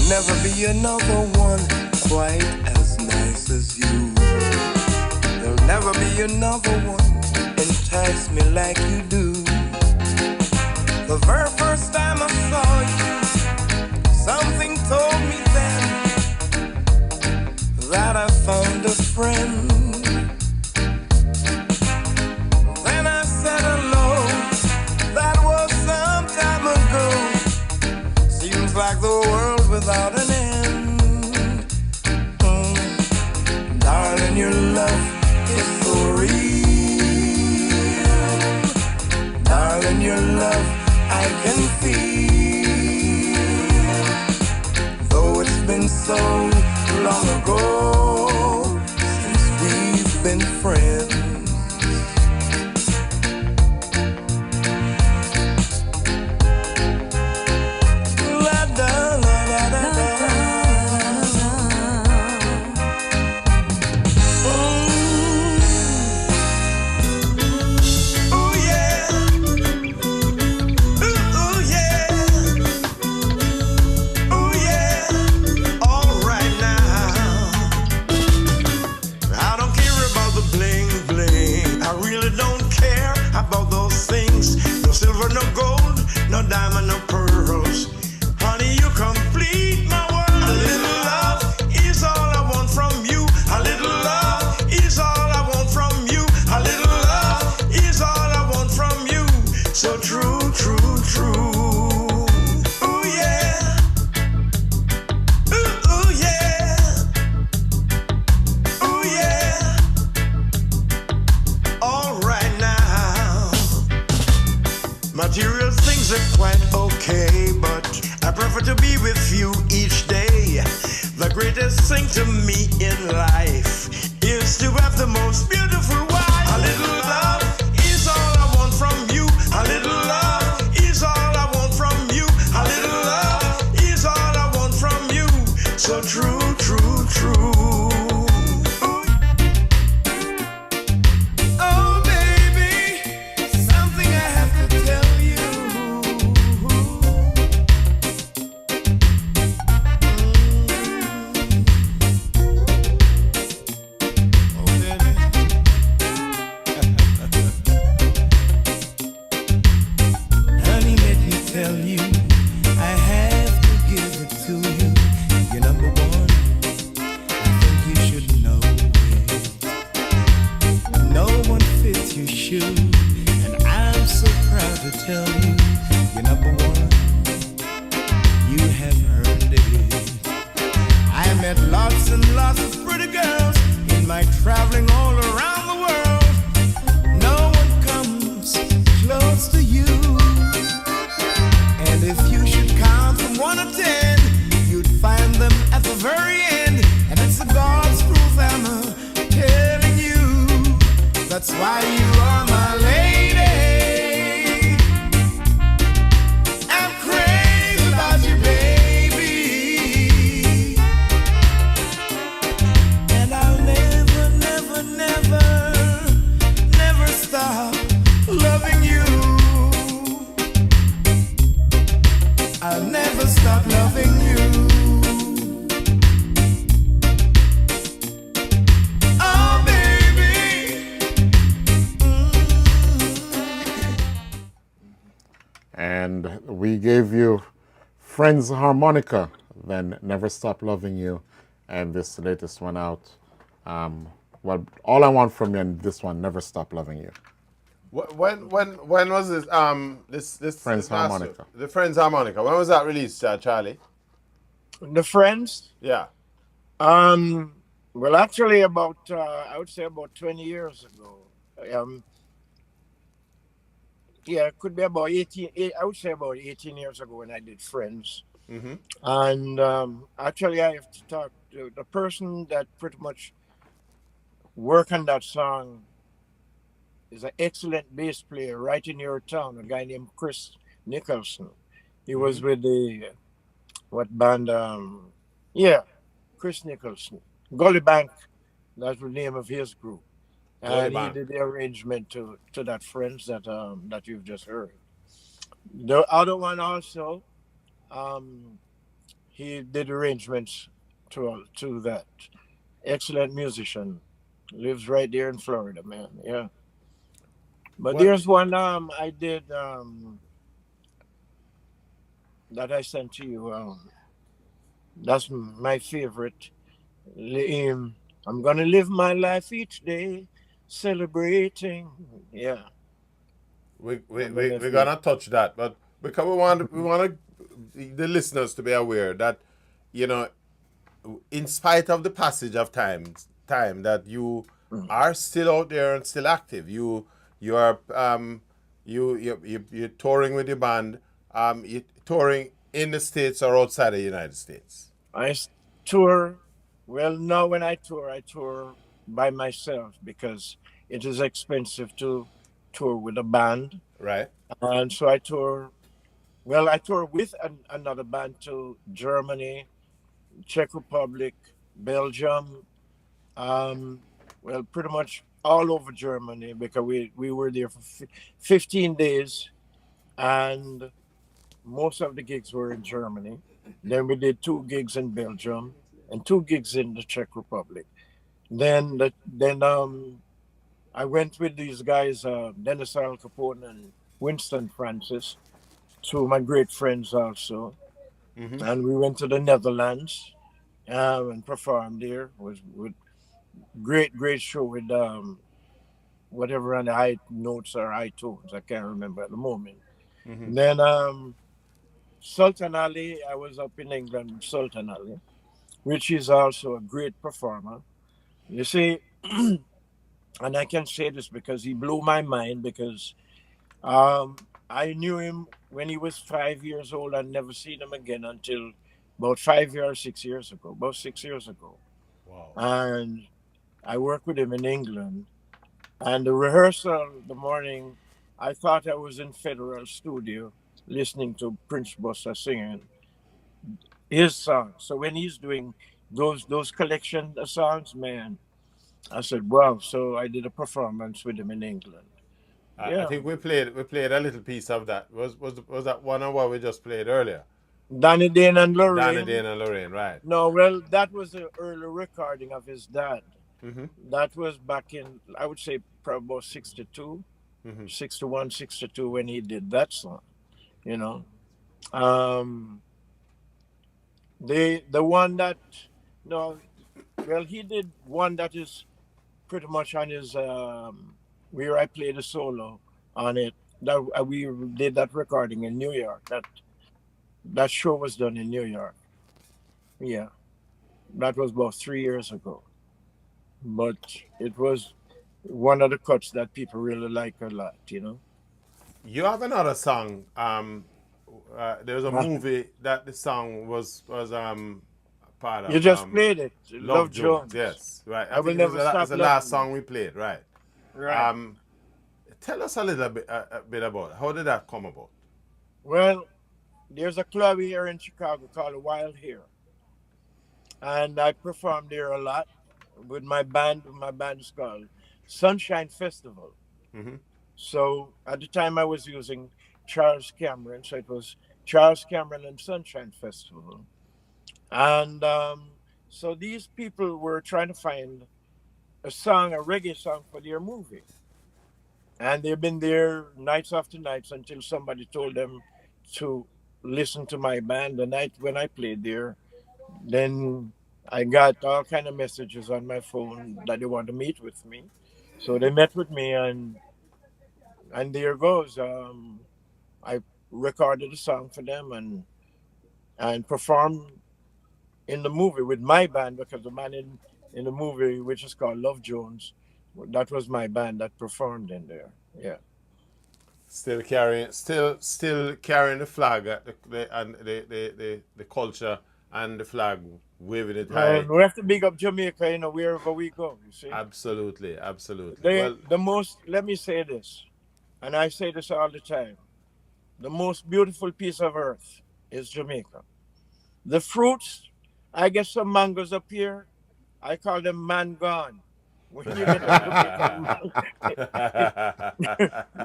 Never be another one quite as nice as you. There'll never be another one entice me like you do. The very first time I saw you, something told me then that I found a friend. Then I said hello, that was some time ago. Seems like the world without an end. Darling, your love is so real. Darling, your love I can feel. Though it's been so long ago since we've been friends. No gold, no diamond, no pearls. Honey, you complete my world. A little love is all I want from you. A little love is all I want from you. A little love is all I want from you. So true, true, true. Ooh, yeah. Ooh, ooh, yeah. Ooh, yeah. All right now. Material things are quite okay, but I prefer to be with you each day. The greatest thing to me in life is to have the most beautiful wife. A little love is all I want from you. A little love is all I want from you. A little love is all I want from you. So true, true, true. Oh, baby, something I have to you, and I'm so proud to tell you, you're number one. You have earned it. I met lots and lots of pretty girls in my traveling all around the world. No one comes close to you. And if you should count from 1 to 10, you'd find them at the very end. And it's a God's truth I'm telling you. That's why you are my lady. I'm crazy about you, baby. And I'll never, never, never, never stop loving you. I'll never stop loving you. Oh, baby. And we gave you Friends Harmonica, then Never Stop Loving You, and this latest one out. Well, All I Want From You and this one, Never Stop Loving You. When was this this Friends this master- Harmonica. The Friends Harmonica. When was that released, Charlie? The Friends? Yeah. Well, actually, about I would say about 20 years ago. Yeah, it could be about 18. I would say about 18 years ago when I did Friends. Mm-hmm. And actually, I have to talk to the person that pretty much worked on that song. Is an excellent bass player right in your town, a guy named Chris Nicholson. He was with the what band? Chris Nicholson. Gully Bank, that's the name of his group. Gully And Bank. he did the arrangement to that Friends that you've just heard. The other one also, he did arrangements to that. Excellent musician. Lives right there in Florida, man. Yeah. But What- there's one I did that I sent to you. That's my favorite. I'm gonna live my life each day celebrating. Yeah. We're gonna touch that, but because we want the listeners to be aware that, you know, in spite of the passage of time that you are still out there and still active. You're touring with your band. You're touring in the States or outside the United States. I tour. Well, now when I tour by myself because it is expensive to tour with a band. Right. And so I tour. Well, I tour with another band to Germany, Czech Republic, Belgium. Well, pretty much all over Germany because we were there for 15 days, and most of the gigs were in Germany. Then we did 2 gigs in Belgium and 2 gigs in the Czech Republic. Then I went with these guys, Dennis Al Capone and Winston Francis, 2 of my great friends also. Mm-hmm. And we went to the Netherlands and performed there. Was with great show with whatever on the high notes or iTunes. I can't remember at the moment. Mm-hmm. Then Sultan Ali, I was up in England with Sultan Ali, which is also a great performer. You see, and I can say this because he blew my mind because I knew him when he was 5 years old. I'd never seen him again until about 5 or 6 years ago, about 6 years ago. Wow. And I worked with him in England. And the rehearsal the morning, I thought I was in Federal Studio listening to Prince Buster singing his songs. So when he's doing those collection of songs, man, I said, wow. So I did a performance with him in England. I think we played a little piece of that. Was that one of what we just played earlier? Danny Dane and Lorraine. Danny Dane and Lorraine, right. No, well, that was the early recording of his dad. Mm-hmm. That was back in, I would say, probably about 62, Mm-hmm. 61, 62 when he did that song, you know. The one that, no, well, he did one that is pretty much on his where I played a solo on it. That we did that recording in New York. That show was done in New York. Yeah, that was about 3 years ago. But it was one of the cuts that people really like a lot. You know. You have another song. There's a Ah, movie that the song was part you of. just played it, Love Love Jones. Jones. Yes, right. I I will think it's never stop the last loving you. song we played, right? Right. Tell us a little bit, a bit about it. How did that come about? Well, there's a club here in Chicago called Wild Hair, and I performed there a lot with my band. My band is called Sunshine Festival. Mm-hmm. So at the time I was using Charles Cameron, so it was Charles Cameron and Sunshine Festival. And so these people were trying to find a song, a reggae song for their movie. And they've been there nights after nights until somebody told them to listen to my band. The night when I played there, then I got all kind of messages on my phone that they want to meet with me. So they met with me, and there goes. I recorded a song for them and performed in the movie with my band, because the man in the movie, which is called Love Jones, that was my band that performed in there. Yeah. Still carrying the flag at and the culture and the flag, waving it high. We have to big up Jamaica, wherever we go. You see. Absolutely, absolutely. The most. Let me say this, and I say this all the time. The most beautiful piece of earth is Jamaica. The fruits, I get some mangoes up here. I call them man gone. When you get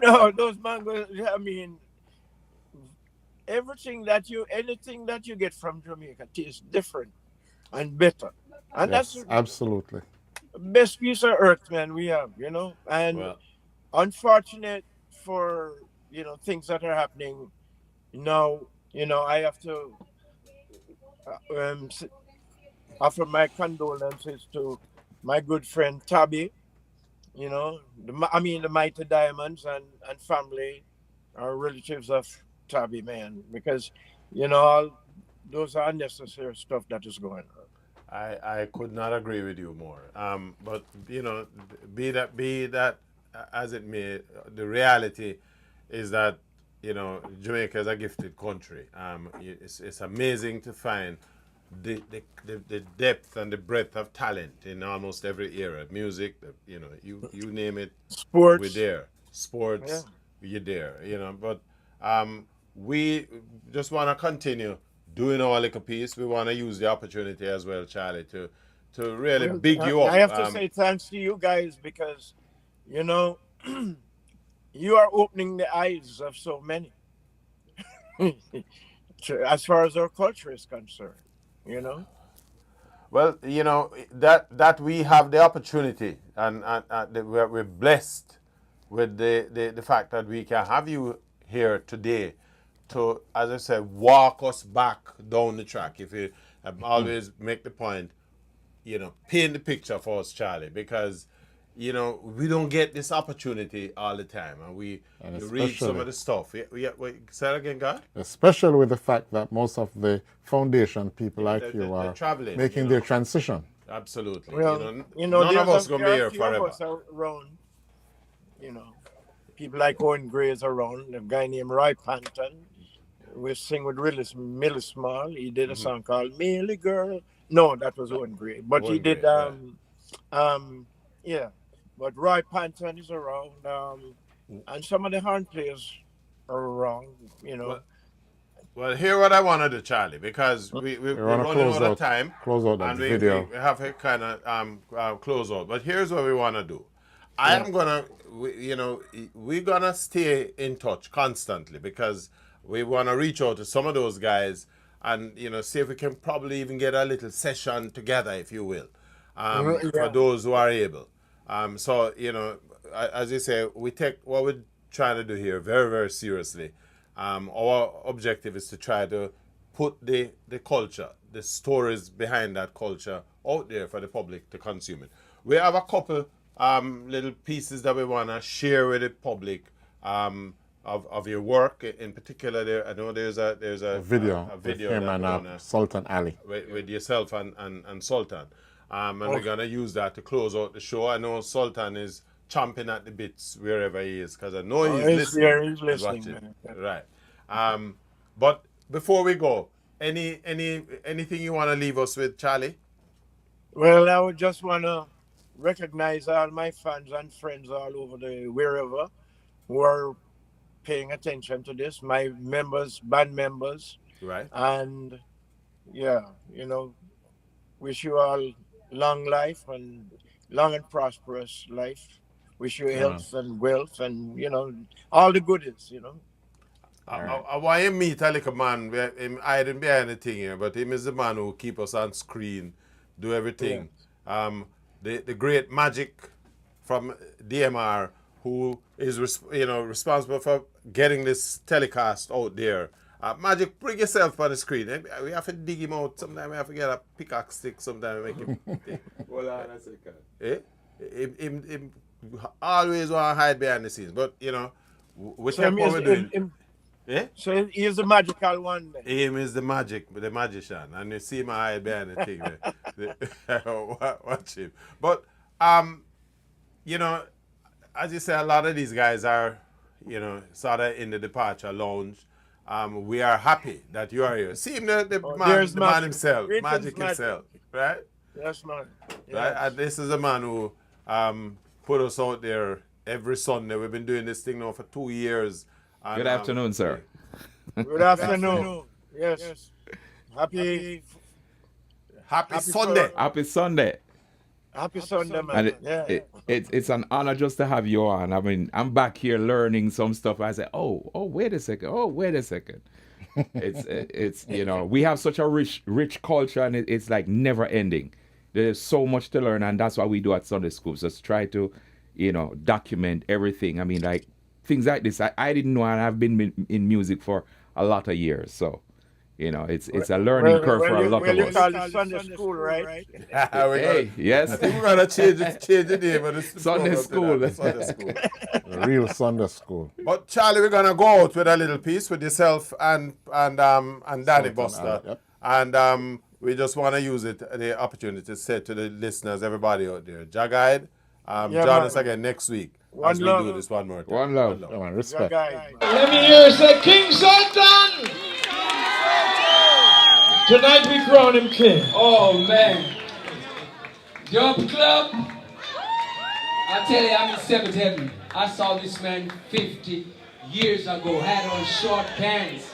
no, those mangoes. I mean, anything that you get from Jamaica tastes different and better, and Yes, that's absolutely. the best piece of earth, man. We have, and Well, unfortunate for things that are happening now. I have to offer my condolences to my good friend Tabby. The Mighty Diamonds and family are relatives of Tabby, man, because all those are unnecessary stuff that is going on. I could not agree with you more. But be that as it may, the reality is that Jamaica is a gifted country. It's amazing to find the depth and the breadth of talent in almost every era. Music, you name it, we're Sports, there. Sports, you're there. But we just want to continue doing our little piece. We want to use the opportunity as well, Charlie, to really well, big you I up. have to say thanks to you guys, because you are opening the eyes of so many as far as our culture is concerned. Well, that we have the opportunity, and we're blessed with the fact that we can have you here today to, as I said, walk us back down the track. If you always make the point, paint the picture for us, Charlie, because we don't get this opportunity all the time, and you read some of the stuff. Wait, say that again, God? Especially with the fact that most of the foundation people like they're you are traveling, making their transition. Absolutely. Well, none of us gonna be there are here a few of forever. us around. People like Owen Gray is around. A guy named Roy Panton. We sing with Millie Small. He did a song called "Millie Girl." No, that was Owen Gray, but he Owen did Gray, yeah. But Roy Panton is around, and some of the horn players are around. Well, hear what I want to do, Charlie, because we're running out of time. Close out that and video. we have to kind of close out. But here's what we want to do. I'm gonna, we're gonna stay in touch constantly, because we want to reach out to some of those guys and see if we can probably even get a little session together, if you will, for those who are able. So as you say, we take what we're trying to do here very, very seriously. Our objective is to try to put the culture, the stories behind that culture out there for the public to consume it. We have a couple little pieces that we want to share with the public of your work. In particular, there I know there's a video with him and Sultan Ali. With yourself and Sultan. And we're going to use that to close out the show. I know Sultan is chomping at the bits wherever he is, because I know he's listening. Yeah, he's listening. Right. But before we go, anything you want to leave us with, Charlie? Well, I would just want to recognize all my fans and friends all over the wherever who are paying attention to this. My members, band members. Right. And yeah, you know, wish you all long life and long and prosperous life. Wish you health and wealth and, you know, all the goodies, you know. I want him meet a little man, him hiding behind the thing here, but him is the man who keep us on screen, do everything. Yeah. The great Magic from DMR, who is responsible for getting this telecast out there. Magic, bring yourself on the screen. We have to dig him out. Sometimes we have to get a pickaxe stick. Sometimes make him. Hold on a second. Him always want to hide behind the scenes, but you know, whichever one we're doing. So he is the magical one then. Him is the magician, and you see him hide behind the thing. Watch him. But you know, as you say, a lot of these guys are, you know, sort of in the departure lounge. We are happy that you are here. See him, the man himself, Magic himself, right? Yes, man. Yes. Right? And this is a man who put us out there every Sunday. We've been doing this thing now for 2 years. And, good afternoon, sir. Good afternoon. Yes. Happy Sunday. Happy Sunday. Happy Sunday, man. And it's an honor just to have you on. I mean, I'm back here learning some stuff. I say, oh, wait a second. It's you know, we have such a rich culture, and it's like never ending. There's so much to learn, and that's what we do at Sunday School. Just try to, you know, document everything. I mean, like things like this. I didn't know, and I've been in music for a lot of years, so. You know, it's a learning curve for a lot of us. You call it Sunday School, right? Yes. We're gonna change the name of the Sunday School. Sunday School. A real Sunday School. But Charlie, we're gonna go out with a little piece with yourself and Danny Buster. Yep. And we just want to use the opportunity to say to the listeners, everybody out there, Jagide, join us again next week as we do this one more time. One love. Come on, respect. Let me hear you say, King Sultan! Tonight we crown him king. Oh man. Dub Club. I tell you, I'm in seventh heaven. I saw this man 50 years ago, had on short pants.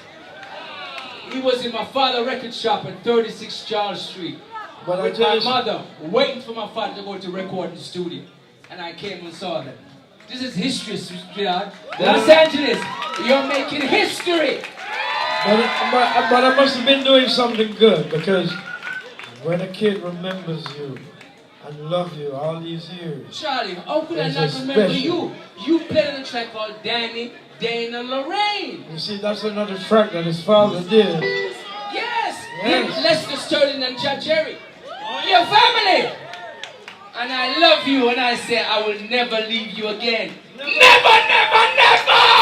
He was in my father's record shop at 36 Charles Street. But with my mother, waiting for my father to go to record in the studio. And I came and saw that. This is history, sweetheart. Los Angeles, you're making history. But I must have been doing something good, because when a kid remembers you and loves you all these years. Charlie, how could I not remember you? You played on a track called Danny, Dana, Lorraine. You see, that's another track that his father did. Yes. Him, Lester Sterling and Judge Jerry. Your family. And I love you, and I say I will never leave you again. Never, never, never!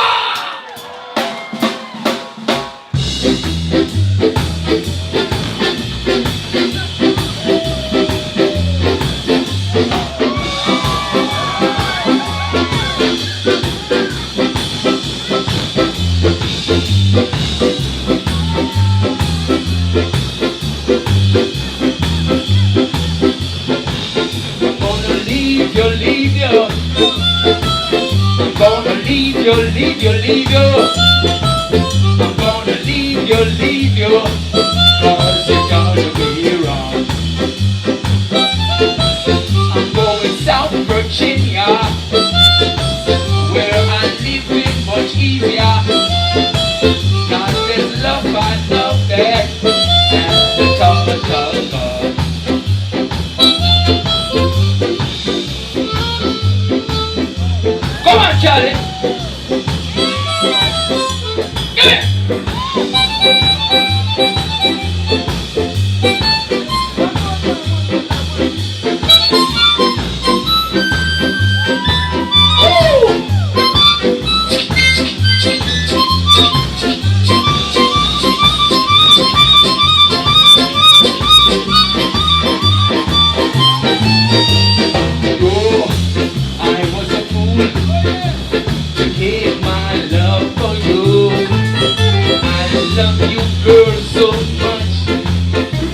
Leave you. I'm gonna leave you, cause you're gonna be wrong. I'm going South Virginia, where I'm living much easier. Cause there's love I love there, and the color. Come on, Charlie. love you girl so much.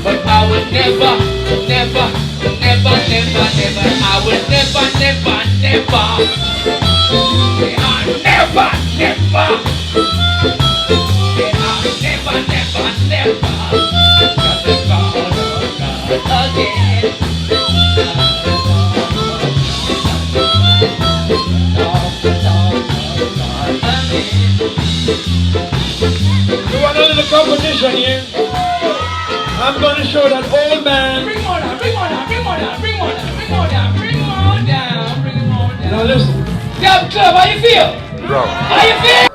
But I will never, never, never, never, never, I will never, never, never, never, never, never, never, never, just the God of God again. We want a little competition here. I'm going to show that old man. Bring on down, bring on down, bring on down, bring on down, bring on down, bring on down, bring on down. Now listen. Club, how you feel? Bro. How you feel?